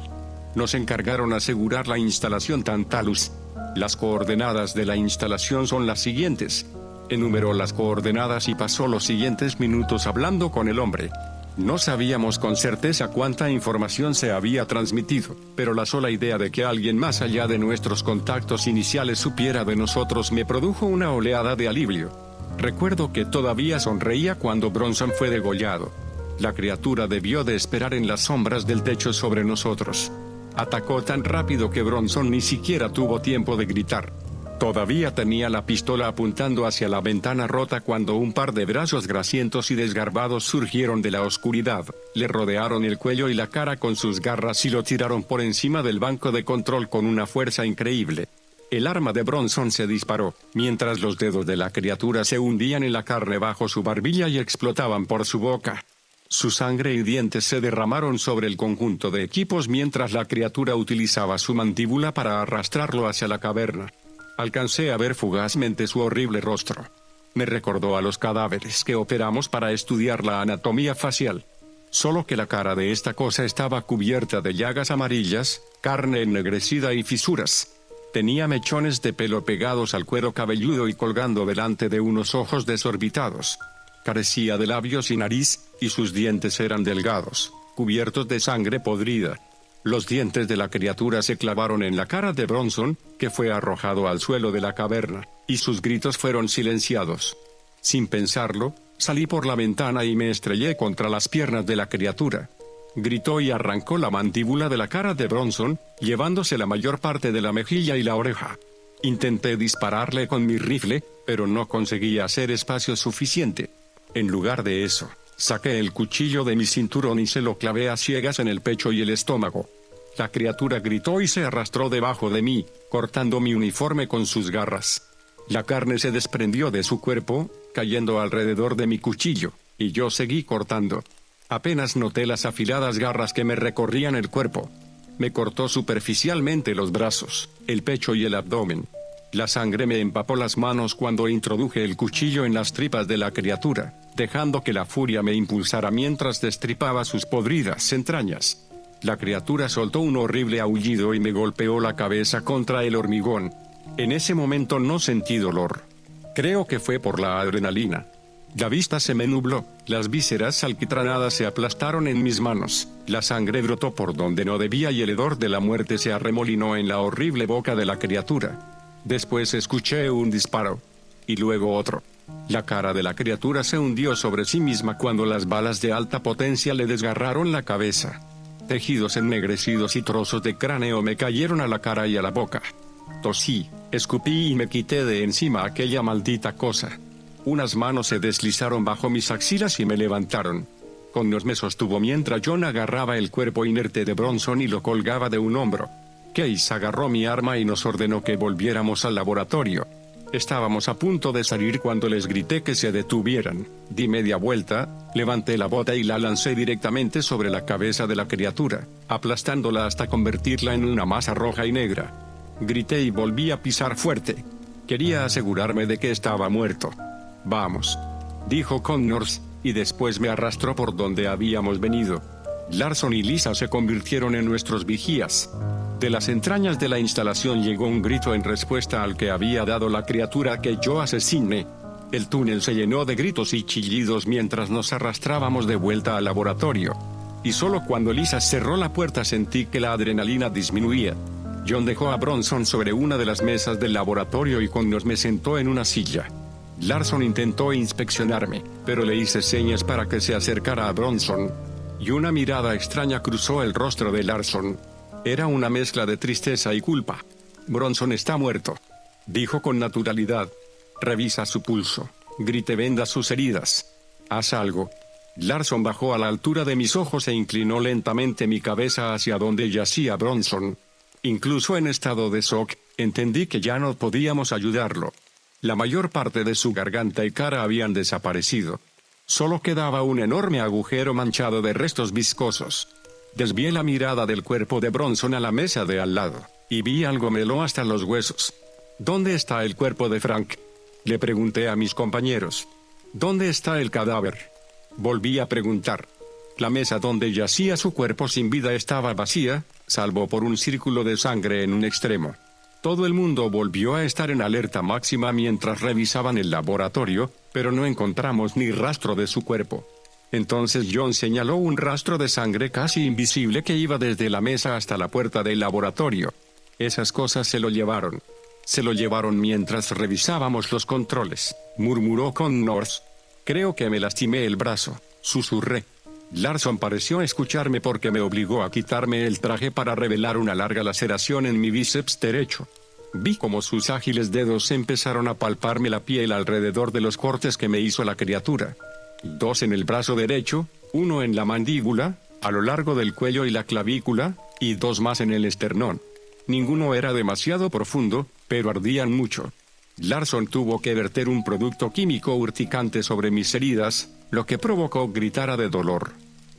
A: Nos encargaron asegurar la instalación Tantalus. Las coordenadas de la instalación son las siguientes. Enumeró las coordenadas y pasó los siguientes minutos hablando con el hombre. No sabíamos con certeza cuánta información se había transmitido, pero la sola idea de que alguien más allá de nuestros contactos iniciales supiera de nosotros me produjo una oleada de alivio. Recuerdo que todavía sonreía cuando Bronson fue degollado. La criatura debió de esperar en las sombras del techo sobre nosotros. Atacó tan rápido que Bronson ni siquiera tuvo tiempo de gritar. Todavía tenía la pistola apuntando hacia la ventana rota cuando un par de brazos grasientos y desgarbados surgieron de la oscuridad, le rodearon el cuello y la cara con sus garras y lo tiraron por encima del banco de control con una fuerza increíble. El arma de Bronson se disparó, mientras los dedos de la criatura se hundían en la carne bajo su barbilla y explotaban por su boca. Su sangre y dientes se derramaron sobre el conjunto de equipos mientras la criatura utilizaba su mandíbula para arrastrarlo hacia la caverna. Alcancé a ver fugazmente su horrible rostro. Me recordó a los cadáveres que operamos para estudiar la anatomía facial. Solo que la cara de esta cosa estaba cubierta de llagas amarillas, carne ennegrecida y fisuras. Tenía mechones de pelo pegados al cuero cabelludo y colgando delante de unos ojos desorbitados. Carecía de labios y nariz, y sus dientes eran delgados, cubiertos de sangre podrida. Los dientes de la criatura se clavaron en la cara de Bronson, que fue arrojado al suelo de la caverna, y sus gritos fueron silenciados. Sin pensarlo, salí por la ventana y me estrellé contra las piernas de la criatura. Gritó y arrancó la mandíbula de la cara de Bronson, llevándose la mayor parte de la mejilla y la oreja. Intenté dispararle con mi rifle, pero no conseguía hacer espacio suficiente. En lugar de eso, saqué el cuchillo de mi cinturón y se lo clavé a ciegas en el pecho y el estómago. La criatura gritó y se arrastró debajo de mí, cortando mi uniforme con sus garras. La carne se desprendió de su cuerpo, cayendo alrededor de mi cuchillo, y yo seguí cortando. Apenas noté las afiladas garras que me recorrían el cuerpo. Me cortó superficialmente los brazos, el pecho y el abdomen. La sangre me empapó las manos cuando introduje el cuchillo en las tripas de la criatura, dejando que la furia me impulsara mientras destripaba sus podridas entrañas. La criatura soltó un horrible aullido y me golpeó la cabeza contra el hormigón. En ese momento no sentí dolor. Creo que fue por la adrenalina. La vista se me nubló, las vísceras alquitranadas se aplastaron en mis manos, la sangre brotó por donde no debía y el hedor de la muerte se arremolinó en la horrible boca de la criatura. Después escuché un disparo. Y luego otro. La cara de la criatura se hundió sobre sí misma cuando las balas de alta potencia le desgarraron la cabeza. Tejidos ennegrecidos y trozos de cráneo me cayeron a la cara y a la boca. Tosí, escupí y me quité de encima aquella maldita cosa. Unas manos se deslizaron bajo mis axilas y me levantaron. Connors me sostuvo mientras John agarraba el cuerpo inerte de Bronson y lo colgaba de un hombro. Case agarró mi arma y nos ordenó que volviéramos al laboratorio. Estábamos a punto de salir cuando les grité que se detuvieran. Di media vuelta, levanté la bota y la lancé directamente sobre la cabeza de la criatura, aplastándola hasta convertirla en una masa roja y negra. Grité y volví a pisar fuerte. Quería asegurarme de que estaba muerto. «Vamos», dijo Connors, y después me arrastró por donde habíamos venido. Larson y Lisa se convirtieron en nuestros vigías. De las entrañas de la instalación llegó un grito en respuesta al que había dado la criatura que yo asesiné. El túnel se llenó de gritos y chillidos mientras nos arrastrábamos de vuelta al laboratorio. Y solo cuando Lisa cerró la puerta sentí que la adrenalina disminuía. John dejó a Bronson sobre una de las mesas del laboratorio y Connors me sentó en una silla. Larson intentó inspeccionarme, pero le hice señas para que se acercara a Bronson. Y una mirada extraña cruzó el rostro de Larson. Era una mezcla de tristeza y culpa. «Bronson está muerto», dijo con naturalidad. «Revisa su pulso. Grite, venda sus heridas. Haz algo». Larson bajó a la altura de mis ojos e inclinó lentamente mi cabeza hacia donde yacía Bronson. Incluso en estado de shock, entendí que ya no podíamos ayudarlo. La mayor parte de su garganta y cara habían desaparecido. Solo quedaba un enorme agujero manchado de restos viscosos. Desvié la mirada del cuerpo de Bronson a la mesa de al lado, y vi algo me heló hasta los huesos. ¿Dónde está el cuerpo de Frank?, le pregunté a mis compañeros. ¿Dónde está el cadáver?, volví a preguntar. La mesa donde yacía su cuerpo sin vida estaba vacía, salvo por un círculo de sangre en un extremo. Todo el mundo volvió a estar en alerta máxima mientras revisaban el laboratorio, pero no encontramos ni rastro de su cuerpo. Entonces John señaló un rastro de sangre casi invisible que iba desde la mesa hasta la puerta del laboratorio. Esas cosas se lo llevaron. Se lo llevaron mientras revisábamos los controles, murmuró Connors. Creo que me lastimé el brazo, susurré. Larson pareció escucharme porque me obligó a quitarme el traje para revelar una larga laceración en mi bíceps derecho. Vi cómo sus ágiles dedos empezaron a palparme la piel alrededor de los cortes que me hizo la criatura. 2 en el brazo derecho, 1 en la mandíbula, a lo largo del cuello y la clavícula, y 2 más en el esternón. Ninguno era demasiado profundo, pero ardían mucho. Larson tuvo que verter un producto químico urticante sobre mis heridas, lo que provocó gritara de dolor.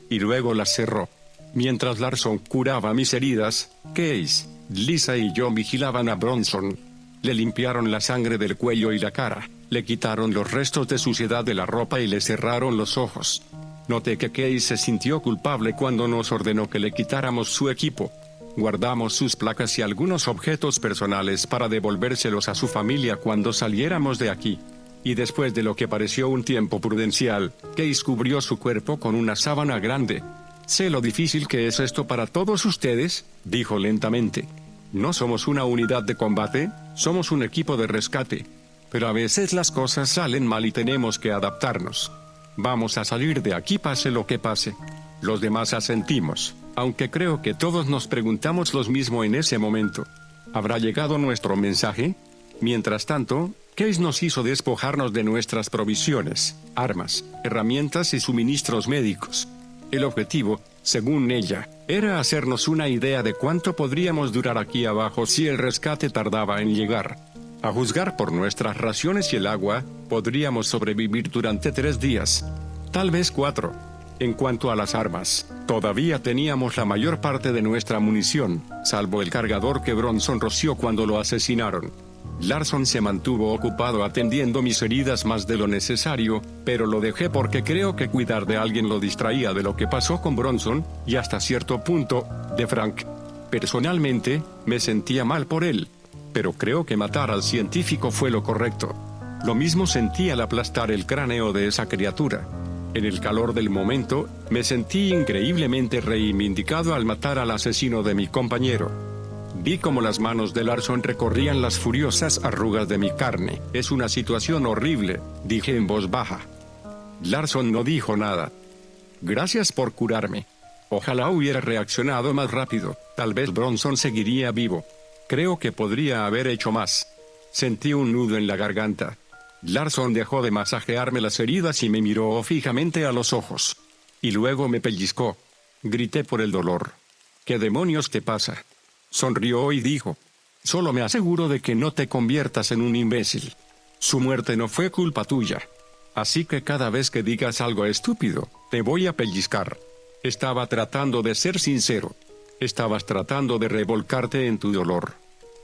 A: Y luego las cerró. Mientras Larson curaba mis heridas, Case, Lisa y yo vigilaban a Bronson. Le limpiaron la sangre del cuello y la cara, le quitaron los restos de suciedad de la ropa y le cerraron los ojos. Noté que Case se sintió culpable cuando nos ordenó que le quitáramos su equipo. Guardamos sus placas y algunos objetos personales para devolvérselos a su familia cuando saliéramos de aquí. Y después de lo que pareció un tiempo prudencial, Case cubrió su cuerpo con una sábana grande. Sé lo difícil que es esto para todos ustedes, dijo lentamente. No somos una unidad de combate, somos un equipo de rescate. Pero a veces las cosas salen mal y tenemos que adaptarnos. Vamos a salir de aquí pase lo que pase. Los demás asentimos, aunque creo que todos nos preguntamos lo mismo en ese momento. ¿Habrá llegado nuestro mensaje? Mientras tanto, Case nos hizo despojarnos de nuestras provisiones, armas, herramientas y suministros médicos. El objetivo, según ella, era hacernos una idea de cuánto podríamos durar aquí abajo si el rescate tardaba en llegar. A juzgar por nuestras raciones y el agua, podríamos sobrevivir durante 3 días, tal vez 4. En cuanto a las armas, todavía teníamos la mayor parte de nuestra munición, salvo el cargador que Bronson roció cuando lo asesinaron. Larson se mantuvo ocupado atendiendo mis heridas más de lo necesario, pero lo dejé porque creo que cuidar de alguien lo distraía de lo que pasó con Bronson, y hasta cierto punto, de Frank. Personalmente, me sentía mal por él, pero creo que matar al científico fue lo correcto. Lo mismo sentí al aplastar el cráneo de esa criatura. En el calor del momento, me sentí increíblemente reivindicado al matar al asesino de mi compañero. Vi cómo las manos de Larson recorrían las furiosas arrugas de mi carne. Es una situación horrible, dije en voz baja. Larson no dijo nada. Gracias por curarme. Ojalá hubiera reaccionado más rápido, tal vez Bronson seguiría vivo. Creo que podría haber hecho más. Sentí un nudo en la garganta. Larson dejó de masajearme las heridas y me miró fijamente a los ojos. Y luego me pellizcó. Grité por el dolor. ¿Qué demonios te pasa? Sonrió y dijo: solo me aseguro de que no te conviertas en un imbécil. Su muerte no fue culpa tuya. Así que cada vez que digas algo estúpido, te voy a pellizcar. Estaba tratando de ser sincero. Estabas tratando de revolcarte en tu dolor.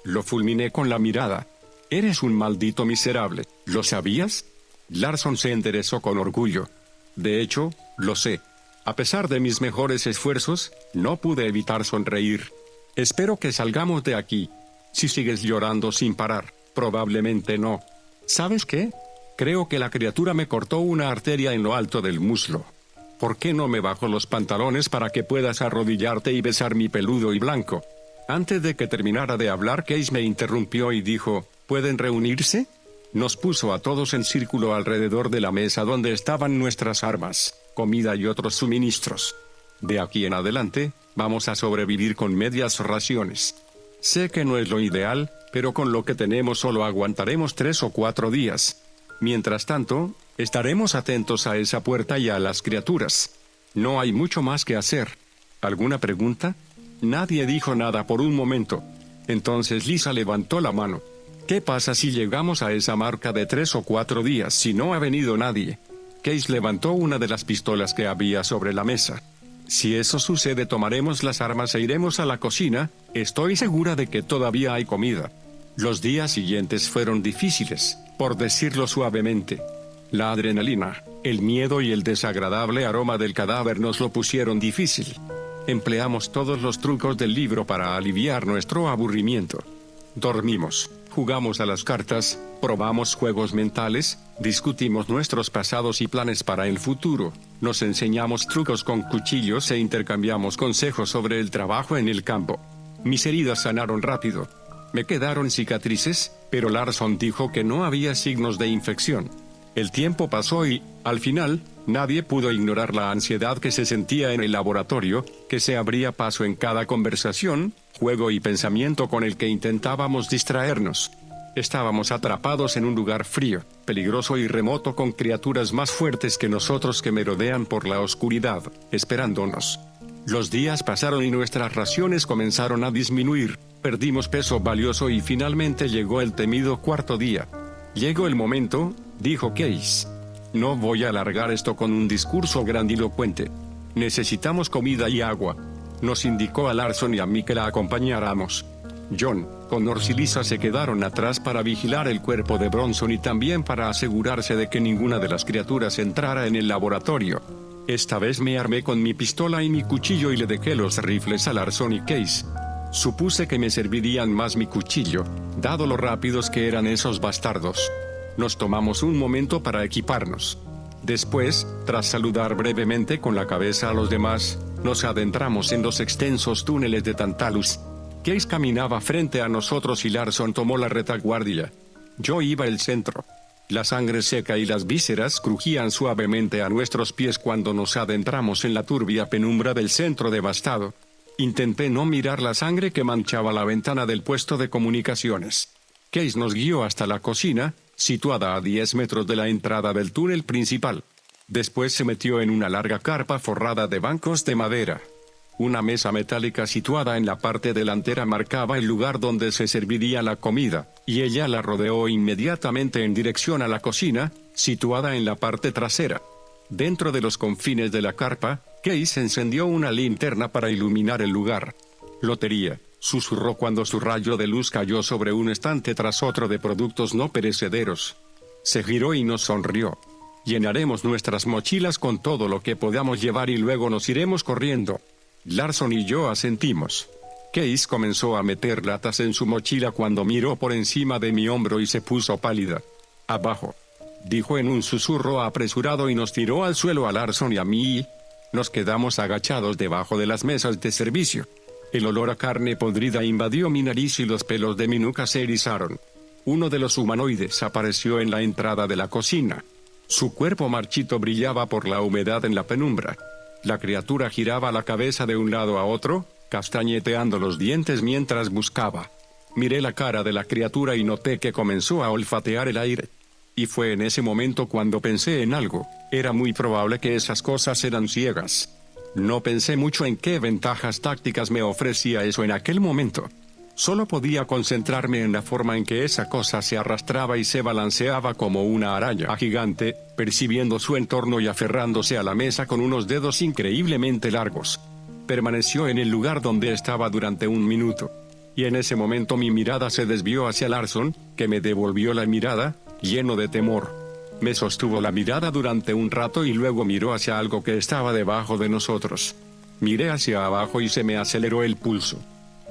A: Lo fulminé con la mirada. Eres un maldito miserable, ¿lo sabías? Larson se enderezó con orgullo. De hecho, lo sé. A pesar de mis mejores esfuerzos, no pude evitar sonreír. Espero que salgamos de aquí. Si sigues llorando sin parar, probablemente no. ¿Sabes qué? Creo que la criatura me cortó una arteria en lo alto del muslo. ¿Por qué no me bajo los pantalones para que puedas arrodillarte y besar mi peludo y blanco? Antes de que terminara de hablar, Case me interrumpió y dijo: ¿pueden reunirse? Nos puso a todos en círculo alrededor de la mesa donde estaban nuestras armas, comida y otros suministros. De aquí en adelante, vamos a sobrevivir con medias raciones. Sé que no es lo ideal, pero con lo que tenemos solo aguantaremos 3 o 4 días. Mientras tanto, estaremos atentos a esa puerta y a las criaturas. No hay mucho más que hacer. ¿Alguna pregunta? Nadie dijo nada por un momento. Entonces Lisa levantó la mano. ¿Qué pasa si llegamos a esa marca de 3 o 4 días si no ha venido nadie? Case levantó una de las pistolas que había sobre la mesa. Si eso sucede, tomaremos las armas e iremos a la cocina. Estoy segura de que todavía hay comida. Los días siguientes fueron difíciles, por decirlo suavemente. La adrenalina, el miedo y el desagradable aroma del cadáver nos lo pusieron difícil. Empleamos todos los trucos del libro para aliviar nuestro aburrimiento. Dormimos, jugamos a las cartas, probamos juegos mentales, discutimos nuestros pasados y planes para el futuro, nos enseñamos trucos con cuchillos e intercambiamos consejos sobre el trabajo en el campo. Mis heridas sanaron rápido. Me quedaron cicatrices, pero Larson dijo que no había signos de infección. El tiempo pasó y, al final, nadie pudo ignorar la ansiedad que se sentía en el laboratorio, que se abría paso en cada conversación, juego y pensamiento con el que intentábamos distraernos. Estábamos atrapados en un lugar frío, peligroso y remoto con criaturas más fuertes que nosotros que merodean por la oscuridad, esperándonos. Los días pasaron y nuestras raciones comenzaron a disminuir, perdimos peso valioso y finalmente llegó el temido cuarto día. Llegó el momento, dijo Case. No voy a alargar esto con un discurso grandilocuente. Necesitamos comida y agua. Nos indicó a Larson y a mí que la acompañáramos. John, Connor y Lisa se quedaron atrás para vigilar el cuerpo de Bronson y también para asegurarse de que ninguna de las criaturas entrara en el laboratorio. Esta vez me armé con mi pistola y mi cuchillo y le dejé los rifles a Larson y Case. Supuse que me servirían más mi cuchillo, dado lo rápidos que eran esos bastardos. Nos tomamos un momento para equiparnos. Después, tras saludar brevemente con la cabeza a los demás, nos adentramos en los extensos túneles de Tantalus. Case caminaba frente a nosotros y Larson tomó la retaguardia. Yo iba al centro. La sangre seca y las vísceras crujían suavemente a nuestros pies cuando nos adentramos en la turbia penumbra del centro devastado. Intenté no mirar la sangre que manchaba la ventana del puesto de comunicaciones. Case nos guió hasta la cocina, situada a 10 metros de la entrada del túnel principal. Después se metió en una larga carpa forrada de bancos de madera. Una mesa metálica situada en la parte delantera marcaba el lugar donde se serviría la comida, y ella la rodeó inmediatamente en dirección a la cocina, situada en la parte trasera. Dentro de los confines de la carpa, Case encendió una linterna para iluminar el lugar. Lotería, susurró cuando su rayo de luz cayó sobre un estante tras otro de productos no perecederos. Se giró y nos sonrió. Llenaremos nuestras mochilas con todo lo que podamos llevar y luego nos iremos corriendo. Larson y yo asentimos. Case comenzó a meter latas en su mochila cuando miró por encima de mi hombro y se puso pálida. Abajo, dijo en un susurro apresurado y nos tiró al suelo a Larson y a mí. Nos quedamos agachados debajo de las mesas de servicio. El olor a carne podrida invadió mi nariz y los pelos de mi nuca se erizaron. Uno de los humanoides apareció en la entrada de la cocina. Su cuerpo marchito brillaba por la humedad en la penumbra. La criatura giraba la cabeza de un lado a otro, castañeteando los dientes mientras buscaba. Miré la cara de la criatura y noté que comenzó a olfatear el aire. Y fue en ese momento cuando pensé en algo. Era muy probable que esas cosas eran ciegas. No pensé mucho en qué ventajas tácticas me ofrecía eso en aquel momento. Solo podía concentrarme en la forma en que esa cosa se arrastraba y se balanceaba como una araña gigante, percibiendo su entorno y aferrándose a la mesa con unos dedos increíblemente largos. Permaneció en el lugar donde estaba durante un minuto. Y en ese momento mi mirada se desvió hacia Larson, que me devolvió la mirada, lleno de temor. Me sostuvo la mirada durante un rato y luego miró hacia algo que estaba debajo de nosotros. Miré hacia abajo y se me aceleró el pulso.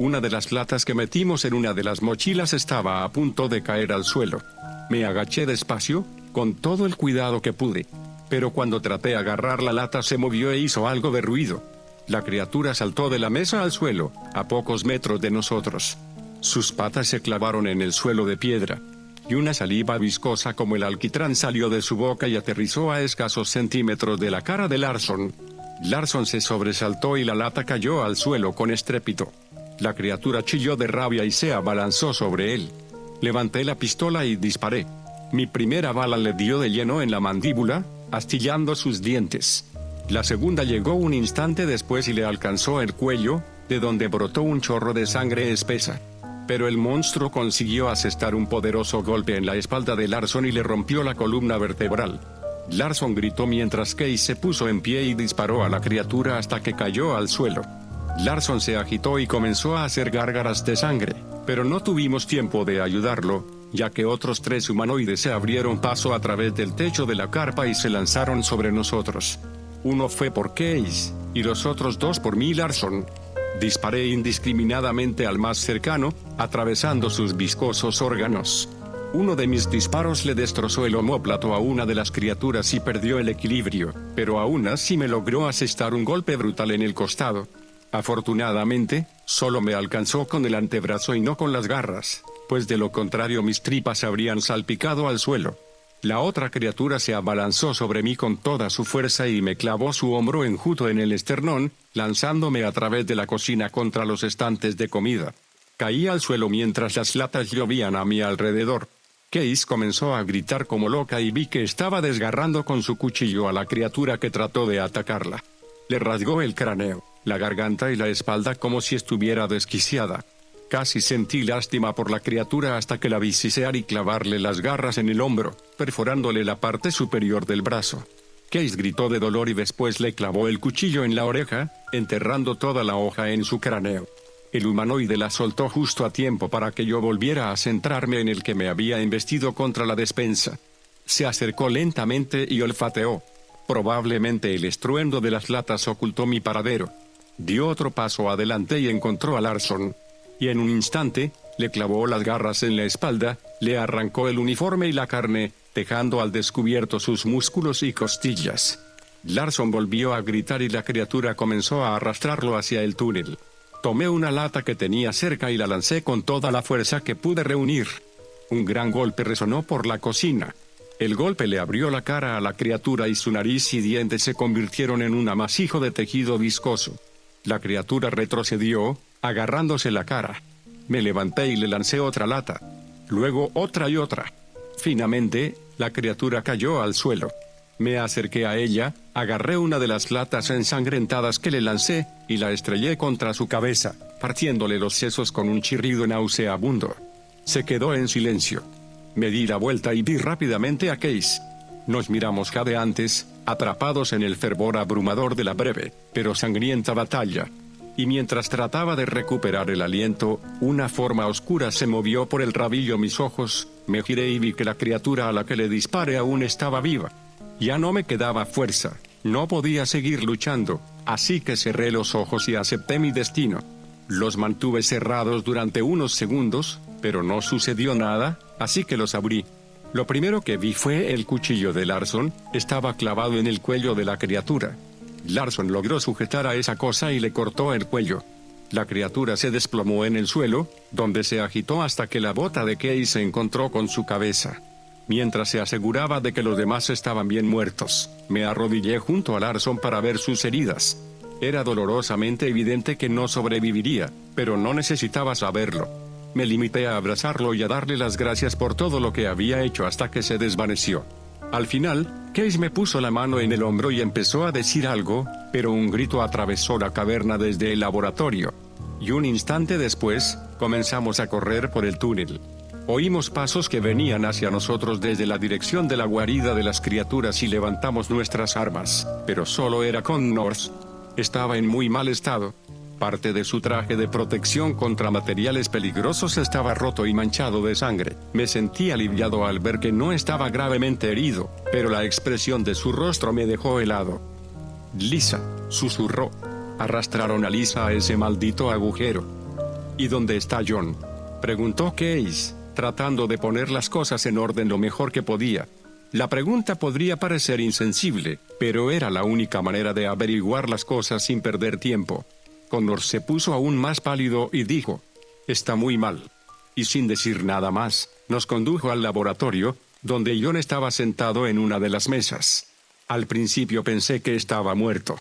A: Una de las latas que metimos en una de las mochilas estaba a punto de caer al suelo. Me agaché despacio, con todo el cuidado que pude. Pero cuando traté de agarrar la lata se movió e hizo algo de ruido. La criatura saltó de la mesa al suelo, a pocos metros de nosotros. Sus patas se clavaron en el suelo de piedra. Y una saliva viscosa como el alquitrán salió de su boca y aterrizó a escasos centímetros de la cara de Larson. Larson se sobresaltó y la lata cayó al suelo con estrépito. La criatura chilló de rabia y se abalanzó sobre él. Levanté la pistola y disparé. Mi primera bala le dio de lleno en la mandíbula, astillando sus dientes. La segunda llegó un instante después y le alcanzó el cuello, de donde brotó un chorro de sangre espesa. Pero el monstruo consiguió asestar un poderoso golpe en la espalda de Larson y le rompió la columna vertebral. Larson gritó mientras Case se puso en pie y disparó a la criatura hasta que cayó al suelo. Larson se agitó y comenzó a hacer gárgaras de sangre, pero no tuvimos tiempo de ayudarlo, ya que otros 3 humanoides se abrieron paso a través del techo de la carpa y se lanzaron sobre nosotros. Uno fue por Case, y los otros 2 por mí, Larson. Disparé indiscriminadamente al más cercano, atravesando sus viscosos órganos. Uno de mis disparos le destrozó el omóplato a una de las criaturas y perdió el equilibrio, pero aún así me logró asestar un golpe brutal en el costado. Afortunadamente, solo me alcanzó con el antebrazo y no con las garras, pues de lo contrario mis tripas habrían salpicado al suelo. La otra criatura se abalanzó sobre mí con toda su fuerza y me clavó su hombro enjuto en el esternón, lanzándome a través de la cocina contra los estantes de comida. Caí al suelo mientras las latas llovían a mi alrededor. Case comenzó a gritar como loca y vi que estaba desgarrando con su cuchillo a la criatura que trató de atacarla. Le rasgó el cráneo, la garganta y la espalda como si estuviera desquiciada. Casi sentí lástima por la criatura hasta que la vi sisear y clavarle las garras en el hombro, perforándole la parte superior del brazo. Case gritó de dolor y después le clavó el cuchillo en la oreja, enterrando toda la hoja en su cráneo. El humanoide la soltó justo a tiempo para que yo volviera a centrarme en el que me había embestido contra la despensa. Se acercó lentamente y olfateó. Probablemente el estruendo de las latas ocultó mi paradero. Dio otro paso adelante y encontró a Larson. Y en un instante, le clavó las garras en la espalda, le arrancó el uniforme y la carne, dejando al descubierto sus músculos y costillas. Larson volvió a gritar y la criatura comenzó a arrastrarlo hacia el túnel. Tomé una lata que tenía cerca y la lancé con toda la fuerza que pude reunir. Un gran golpe resonó por la cocina. El golpe le abrió la cara a la criatura y su nariz y dientes se convirtieron en un amasijo de tejido viscoso. La criatura retrocedió, agarrándose la cara. Me levanté y le lancé otra lata. Luego otra y otra. Finalmente, la criatura cayó al suelo. Me acerqué a ella, agarré una de las latas ensangrentadas que le lancé, y la estrellé contra su cabeza, partiéndole los sesos con un chirrido nauseabundo. Se quedó en silencio. Me di la vuelta y vi rápidamente a Case. Nos miramos jadeantes, atrapados en el fervor abrumador de la breve, pero sangrienta batalla. Y mientras trataba de recuperar el aliento, una forma oscura se movió por el rabillo mis ojos, me giré y vi que la criatura a la que le disparé aún estaba viva. Ya no me quedaba fuerza, no podía seguir luchando, así que cerré los ojos y acepté mi destino. Los mantuve cerrados durante unos segundos, pero no sucedió nada, así que los abrí. Lo primero que vi fue el cuchillo de Larson, estaba clavado en el cuello de la criatura. Larson logró sujetar a esa cosa y le cortó el cuello. La criatura se desplomó en el suelo, donde se agitó hasta que la bota de Case se encontró con su cabeza. Mientras se aseguraba de que los demás estaban bien muertos, me arrodillé junto a Larson para ver sus heridas. Era dolorosamente evidente que no sobreviviría, pero no necesitaba saberlo. Me limité a abrazarlo y a darle las gracias por todo lo que había hecho hasta que se desvaneció. Al final, Case me puso la mano en el hombro y empezó a decir algo, pero un grito atravesó la caverna desde el laboratorio. Y un instante después, comenzamos a correr por el túnel. Oímos pasos que venían hacia nosotros desde la dirección de la guarida de las criaturas y levantamos nuestras armas, pero solo era Connors. Estaba en muy mal estado. Parte de su traje de protección contra materiales peligrosos estaba roto y manchado de sangre. Me sentí aliviado al ver que no estaba gravemente herido, pero la expresión de su rostro me dejó helado. «Lisa», susurró. Arrastraron a Lisa a ese maldito agujero. «¿Y dónde está John?», preguntó Case, tratando de poner las cosas en orden lo mejor que podía. La pregunta podría parecer insensible, pero era la única manera de averiguar las cosas sin perder tiempo. Connor se puso aún más pálido y dijo: «Está muy mal». Y sin decir nada más, nos condujo al laboratorio, donde John estaba sentado en una de las mesas. Al principio pensé que estaba muerto.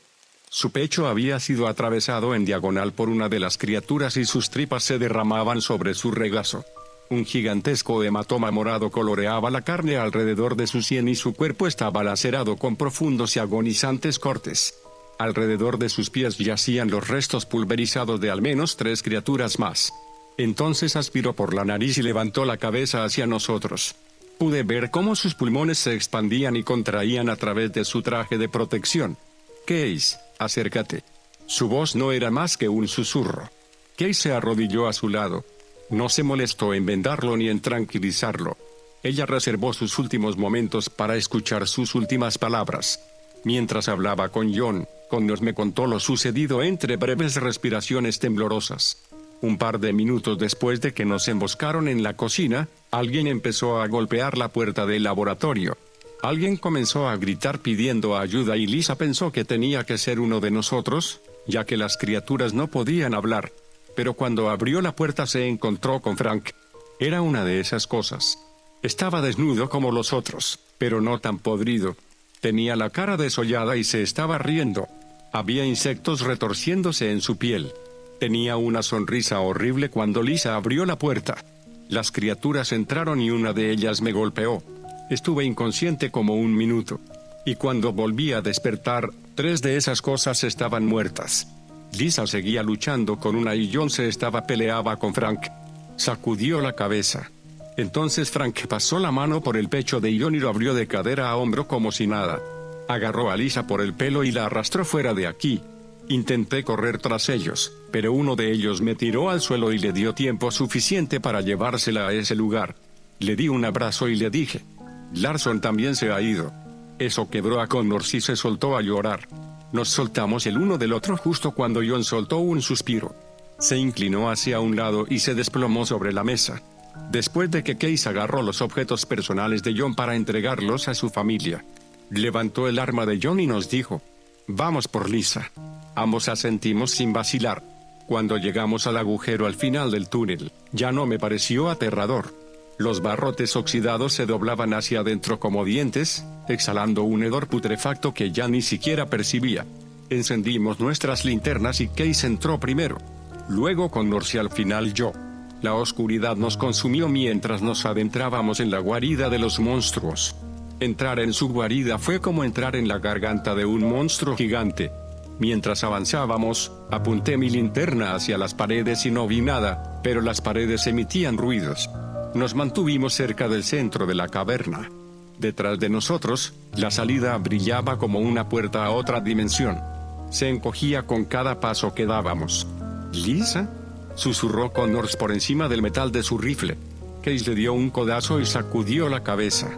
A: Su pecho había sido atravesado en diagonal por una de las criaturas y sus tripas se derramaban sobre su regazo. Un gigantesco hematoma morado coloreaba la carne alrededor de su sien y su cuerpo estaba lacerado con profundos y agonizantes cortes. Alrededor de sus pies yacían los restos pulverizados de al menos 3 criaturas más. Entonces aspiró por la nariz y levantó la cabeza hacia nosotros. Pude ver cómo sus pulmones se expandían y contraían a través de su traje de protección. Case, acércate. Su voz no era más que un susurro. Case se arrodilló a su lado. No se molestó en vendarlo ni en tranquilizarlo. Ella reservó sus últimos momentos para escuchar sus últimas palabras. Mientras hablaba con John, Connors me contó lo sucedido entre breves respiraciones temblorosas. Un par de minutos después de que nos emboscaron en la cocina, alguien empezó a golpear la puerta del laboratorio. Alguien comenzó a gritar pidiendo ayuda y Lisa pensó que tenía que ser uno de nosotros, ya que las criaturas no podían hablar. Pero cuando abrió la puerta se encontró con Frank. Era una de esas cosas. Estaba desnudo como los otros, pero no tan podrido. Tenía la cara desollada y se estaba riendo. Había insectos retorciéndose en su piel. Tenía una sonrisa horrible cuando Lisa abrió la puerta. Las criaturas entraron y una de ellas me golpeó. Estuve inconsciente como un minuto. Y cuando volví a despertar, 3 de esas cosas estaban muertas. Lisa seguía luchando con una y John peleaba con Frank. Sacudió la cabeza. Entonces Frank pasó la mano por el pecho de John y lo abrió de cadera a hombro como si nada. Agarró a Lisa por el pelo y la arrastró fuera de aquí. Intenté correr tras ellos, pero uno de ellos me tiró al suelo y le dio tiempo suficiente para llevársela a ese lugar. Le di un abrazo y le dije: Larson también se ha ido. Eso quebró a Connors y se soltó a llorar. Nos soltamos el uno del otro justo cuando John soltó un suspiro. Se inclinó hacia un lado y se desplomó sobre la mesa. Después de que Case agarró los objetos personales de John para entregarlos a su familia, levantó el arma de John y nos dijo: «Vamos por Lisa». Ambos asentimos sin vacilar. Cuando llegamos al agujero al final del túnel, ya no me pareció aterrador. Los barrotes oxidados se doblaban hacia adentro como dientes, exhalando un hedor putrefacto que ya ni siquiera percibía. Encendimos nuestras linternas y Case entró primero. Luego Connors y al final yo. La oscuridad nos consumió mientras nos adentrábamos en la guarida de los monstruos. Entrar en su guarida fue como entrar en la garganta de un monstruo gigante. Mientras avanzábamos, apunté mi linterna hacia las paredes y no vi nada, pero las paredes emitían ruidos. Nos mantuvimos cerca del centro de la caverna. Detrás de nosotros, la salida brillaba como una puerta a otra dimensión. Se encogía con cada paso que dábamos. «¿Lisa?», susurró Connors por encima del metal de su rifle. Case le dio un codazo y sacudió la cabeza.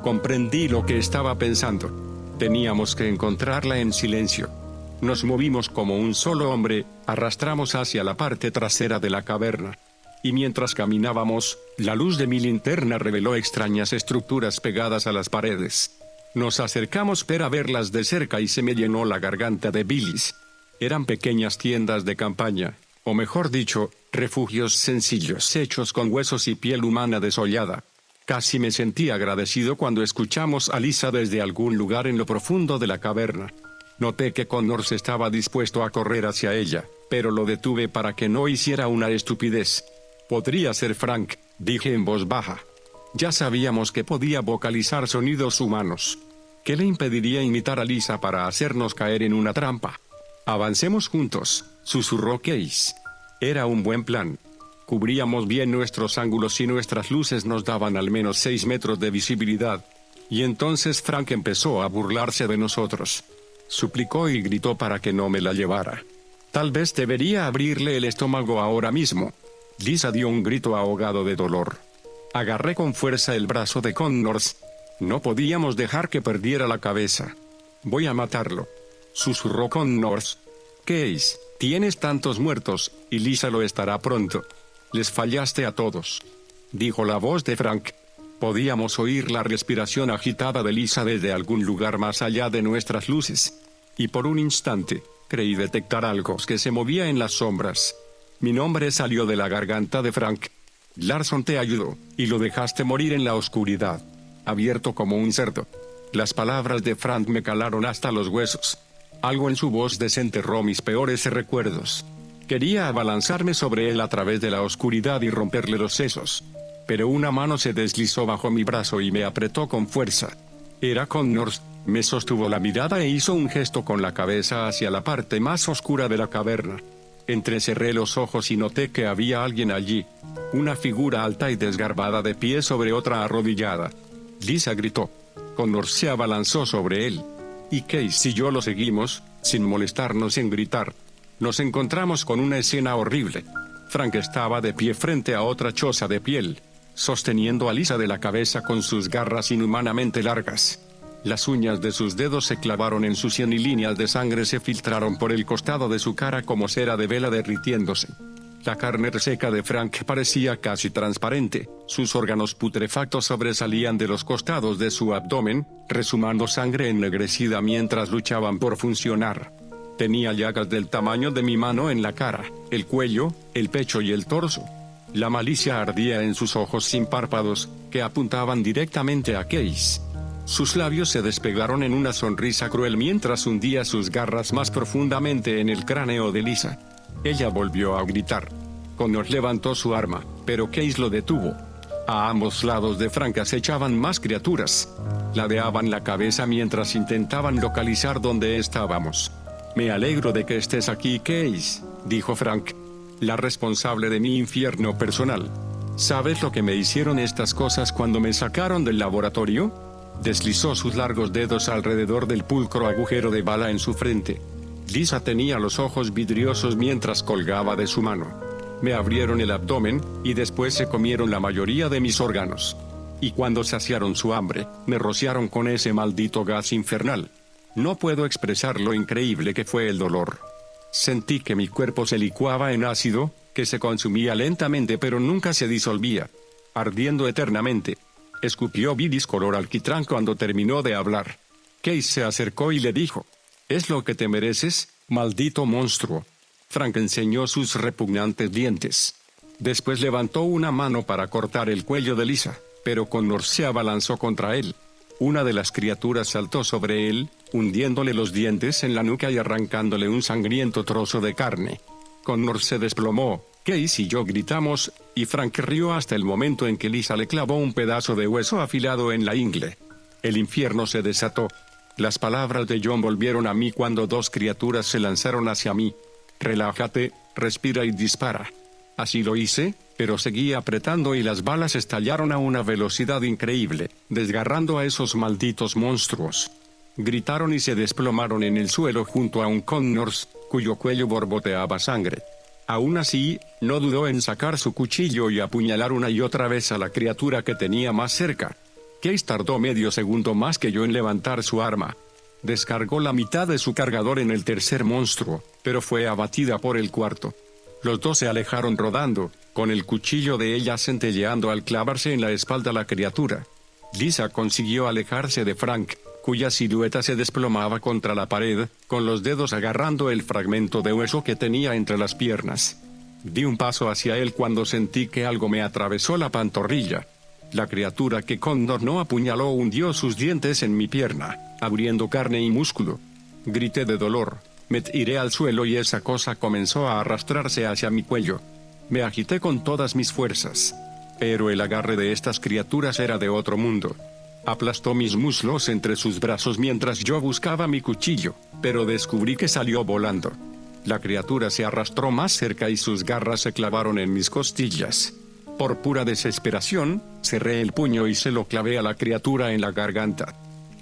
A: Comprendí lo que estaba pensando. Teníamos que encontrarla en silencio. Nos movimos como un solo hombre, arrastramos hacia la parte trasera de la caverna. Y mientras caminábamos, la luz de mi linterna reveló extrañas estructuras pegadas a las paredes. Nos acercamos para verlas de cerca y se me llenó la garganta de bilis. Eran pequeñas tiendas de campaña, o mejor dicho, refugios sencillos hechos con huesos y piel humana desollada. Casi me sentí agradecido cuando escuchamos a Lisa desde algún lugar en lo profundo de la caverna. Noté que Connors estaba dispuesto a correr hacia ella, pero lo detuve para que no hiciera una estupidez. «Podría ser Frank», dije en voz baja. Ya sabíamos que podía vocalizar sonidos humanos. ¿Qué le impediría imitar a Lisa para hacernos caer en una trampa? «Avancemos juntos», susurró Case. Era un buen plan. Cubríamos bien nuestros ángulos y nuestras luces nos daban al menos 6 metros de visibilidad. Y entonces Frank empezó a burlarse de nosotros. Suplicó y gritó para que no me la llevara. Tal vez debería abrirle el estómago ahora mismo. Lisa dio un grito ahogado de dolor. Agarré con fuerza el brazo de Connors. No podíamos dejar que perdiera la cabeza. «Voy a matarlo», susurró Connors. «Case, tienes tantos muertos, y Lisa lo estará pronto. Les fallaste a todos», dijo la voz de Frank. Podíamos oír la respiración agitada de Lisa desde algún lugar más allá de nuestras luces. Y por un instante, creí detectar algo que se movía en las sombras. Mi nombre salió de la garganta de Frank. «Larson te ayudó, y lo dejaste morir en la oscuridad, abierto como un cerdo». Las palabras de Frank me calaron hasta los huesos. Algo en su voz desenterró mis peores recuerdos. Quería abalanzarme sobre él a través de la oscuridad y romperle los sesos. Pero una mano se deslizó bajo mi brazo y me apretó con fuerza. Era Connors. Me sostuvo la mirada e hizo un gesto con la cabeza hacia la parte más oscura de la caverna. Entrecerré los ojos y noté que había alguien allí. Una figura alta y desgarbada de pie sobre otra arrodillada. Lisa gritó. Connor se abalanzó sobre él. Y Casey y yo lo seguimos, sin molestarnos en gritar. Nos encontramos con una escena horrible. Frank estaba de pie frente a otra choza de piel, sosteniendo a Lisa de la cabeza con sus garras inhumanamente largas. Las uñas de sus dedos se clavaron en su sien y líneas de sangre se filtraron por el costado de su cara como cera de vela derritiéndose. La carne reseca de Frank parecía casi transparente, sus órganos putrefactos sobresalían de los costados de su abdomen, resumando sangre ennegrecida mientras luchaban por funcionar. Tenía llagas del tamaño de mi mano en la cara, el cuello, el pecho y el torso. La malicia ardía en sus ojos sin párpados, que apuntaban directamente a Casey. Sus labios se despegaron en una sonrisa cruel mientras hundía sus garras más profundamente en el cráneo de Lisa. Ella volvió a gritar. Connor levantó su arma, pero Casey lo detuvo. A ambos lados de Frank acechaban más criaturas. Ladeaban la cabeza mientras intentaban localizar dónde estábamos. Me alegro de que estés aquí, Casey, dijo Frank. La responsable de mi infierno personal. ¿Sabes lo que me hicieron estas cosas cuando me sacaron del laboratorio? Deslizó sus largos dedos alrededor del pulcro agujero de bala en su frente. Lisa tenía los ojos vidriosos mientras colgaba de su mano. Me abrieron el abdomen, y después se comieron la mayoría de mis órganos. Y cuando saciaron su hambre, me rociaron con ese maldito gas infernal. No puedo expresar lo increíble que fue el dolor. Sentí que mi cuerpo se licuaba en ácido, que se consumía lentamente pero nunca se disolvía, ardiendo eternamente. Escupió bilis color alquitrán cuando terminó de hablar. Casey se acercó y le dijo: «¿Es lo que te mereces, maldito monstruo?» Frank enseñó sus repugnantes dientes. Después levantó una mano para cortar el cuello de Lisa, pero Connor se abalanzó contra él. Una de las criaturas saltó sobre él, hundiéndole los dientes en la nuca y arrancándole un sangriento trozo de carne. Connor se desplomó, Casey y yo gritamos, y Frank rió hasta el momento en que Lisa le clavó un pedazo de hueso afilado en la ingle. El infierno se desató. Las palabras de John volvieron a mí cuando dos criaturas se lanzaron hacia mí. «Relájate, respira y dispara». Así lo hice, pero seguí apretando y las balas estallaron a una velocidad increíble, desgarrando a esos malditos monstruos. Gritaron y se desplomaron en el suelo junto a un Connor, cuyo cuello borboteaba sangre. Aún así, no dudó en sacar su cuchillo y apuñalar una y otra vez a la criatura que tenía más cerca. Casey tardó medio segundo más que yo en levantar su arma. Descargó la mitad de su cargador en el tercer monstruo, pero fue abatida por el cuarto. Los dos se alejaron rodando, con el cuchillo de ella centelleando al clavarse en la espalda la criatura. Lisa consiguió alejarse de Frank, cuya silueta se desplomaba contra la pared, con los dedos agarrando el fragmento de hueso que tenía entre las piernas. Di un paso hacia él cuando sentí que algo me atravesó la pantorrilla. La criatura que Connor no apuñaló hundió sus dientes en mi pierna, abriendo carne y músculo. Grité de dolor. Me tiré al suelo y esa cosa comenzó a arrastrarse hacia mi cuello. Me agité con todas mis fuerzas. Pero el agarre de estas criaturas era de otro mundo. Aplastó mis muslos entre sus brazos mientras yo buscaba mi cuchillo, pero descubrí que salió volando. La criatura se arrastró más cerca y sus garras se clavaron en mis costillas. Por pura desesperación, cerré el puño y se lo clavé a la criatura en la garganta.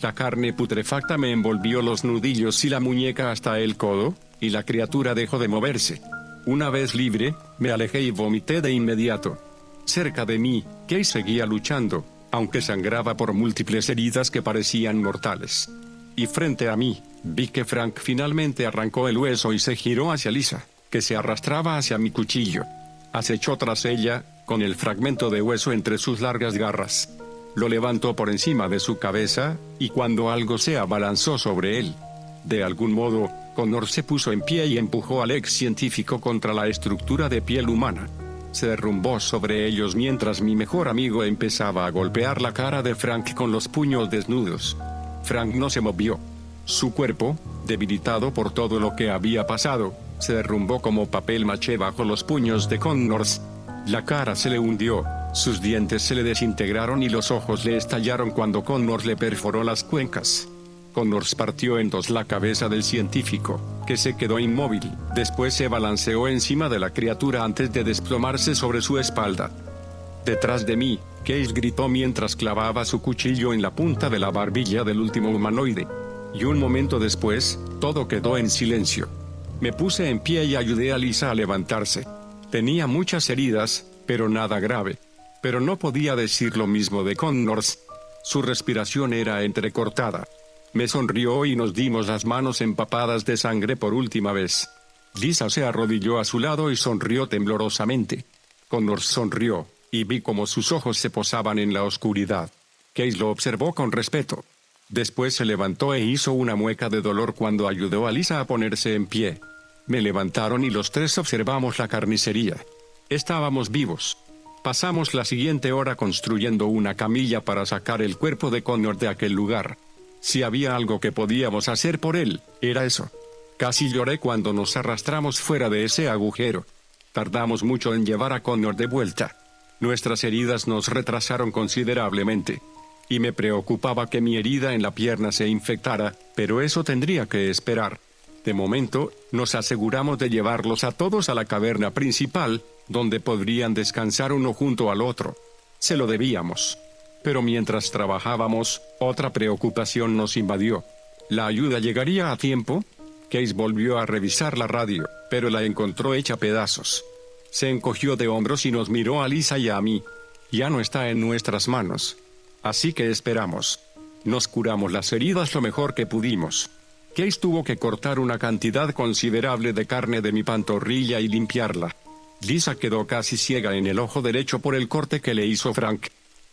A: La carne putrefacta me envolvió los nudillos y la muñeca hasta el codo, y la criatura dejó de moverse. Una vez libre, me alejé y vomité de inmediato. Cerca de mí, Casey seguía luchando, aunque sangraba por múltiples heridas que parecían mortales. Y frente a mí, vi que Frank finalmente arrancó el hueso y se giró hacia Lisa, que se arrastraba hacia mi cuchillo. Acechó tras ella, con el fragmento de hueso entre sus largas garras. Lo levantó por encima de su cabeza, y cuando algo se abalanzó sobre él. De algún modo, Connor se puso en pie y empujó al ex científico contra la estructura de piel humana. Se derrumbó sobre ellos mientras mi mejor amigo empezaba a golpear la cara de Frank con los puños desnudos. Frank no se movió. Su cuerpo, debilitado por todo lo que había pasado, se derrumbó como papel maché bajo los puños de Connor. La cara se le hundió, sus dientes se le desintegraron y los ojos le estallaron cuando Connor le perforó las cuencas. Connor partió en dos la cabeza del científico, que se quedó inmóvil. Después se balanceó encima de la criatura antes de desplomarse sobre su espalda. Detrás de mí, Case gritó mientras clavaba su cuchillo en la punta de la barbilla del último humanoide. Y un momento después, todo quedó en silencio. Me puse en pie y ayudé a Lisa a levantarse. Tenía muchas heridas, pero nada grave. Pero no podía decir lo mismo de Connors. Su respiración era entrecortada. Me sonrió y nos dimos las manos empapadas de sangre por última vez. Lisa se arrodilló a su lado y sonrió temblorosamente. Connors sonrió, y vi cómo sus ojos se posaban en la oscuridad. Case lo observó con respeto. Después se levantó e hizo una mueca de dolor cuando ayudó a Lisa a ponerse en pie. Me levantaron y los tres observamos la carnicería. Estábamos vivos. Pasamos la siguiente hora construyendo una camilla para sacar el cuerpo de Connor de aquel lugar. Si había algo que podíamos hacer por él, era eso. Casi lloré cuando nos arrastramos fuera de ese agujero. Tardamos mucho en llevar a Connor de vuelta. Nuestras heridas nos retrasaron considerablemente. Y me preocupaba que mi herida en la pierna se infectara, pero eso tendría que esperar. De momento, nos aseguramos de llevarlos a todos a la caverna principal, donde podrían descansar uno junto al otro. Se lo debíamos. Pero mientras trabajábamos, otra preocupación nos invadió. ¿La ayuda llegaría a tiempo? Case volvió a revisar la radio, pero la encontró hecha pedazos. Se encogió de hombros y nos miró a Lisa y a mí. Ya no está en nuestras manos. Así que esperamos. Nos curamos las heridas lo mejor que pudimos. Case tuvo que cortar una cantidad considerable de carne de mi pantorrilla y limpiarla. Lisa quedó casi ciega en el ojo derecho por el corte que le hizo Frank.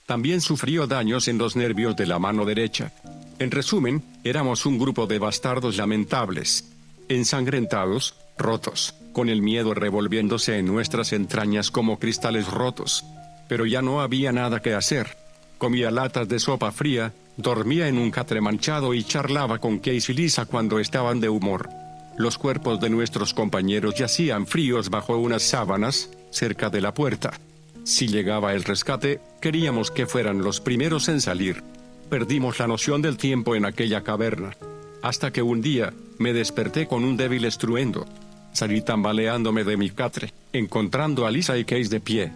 A: También sufrió daños en los nervios de la mano derecha. En resumen, éramos un grupo de bastardos lamentables. Ensangrentados, rotos, con el miedo revolviéndose en nuestras entrañas como cristales rotos. Pero ya no había nada que hacer. Comía latas de sopa fría, dormía en un catre manchado y charlaba con Case y Lisa cuando estaban de humor. Los cuerpos de nuestros compañeros yacían fríos bajo unas sábanas, cerca de la puerta. Si llegaba el rescate, queríamos que fueran los primeros en salir. Perdimos la noción del tiempo en aquella caverna. Hasta que un día, me desperté con un débil estruendo. Salí tambaleándome de mi catre, encontrando a Lisa y Case de pie.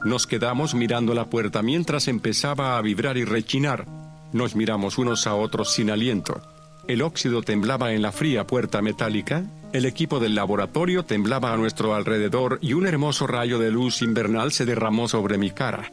A: Nos quedamos mirando la puerta mientras empezaba a vibrar y rechinar. Nos miramos unos a otros sin aliento. El óxido temblaba en la fría puerta metálica, el equipo del laboratorio temblaba a nuestro alrededor y un hermoso rayo de luz invernal se derramó sobre mi cara.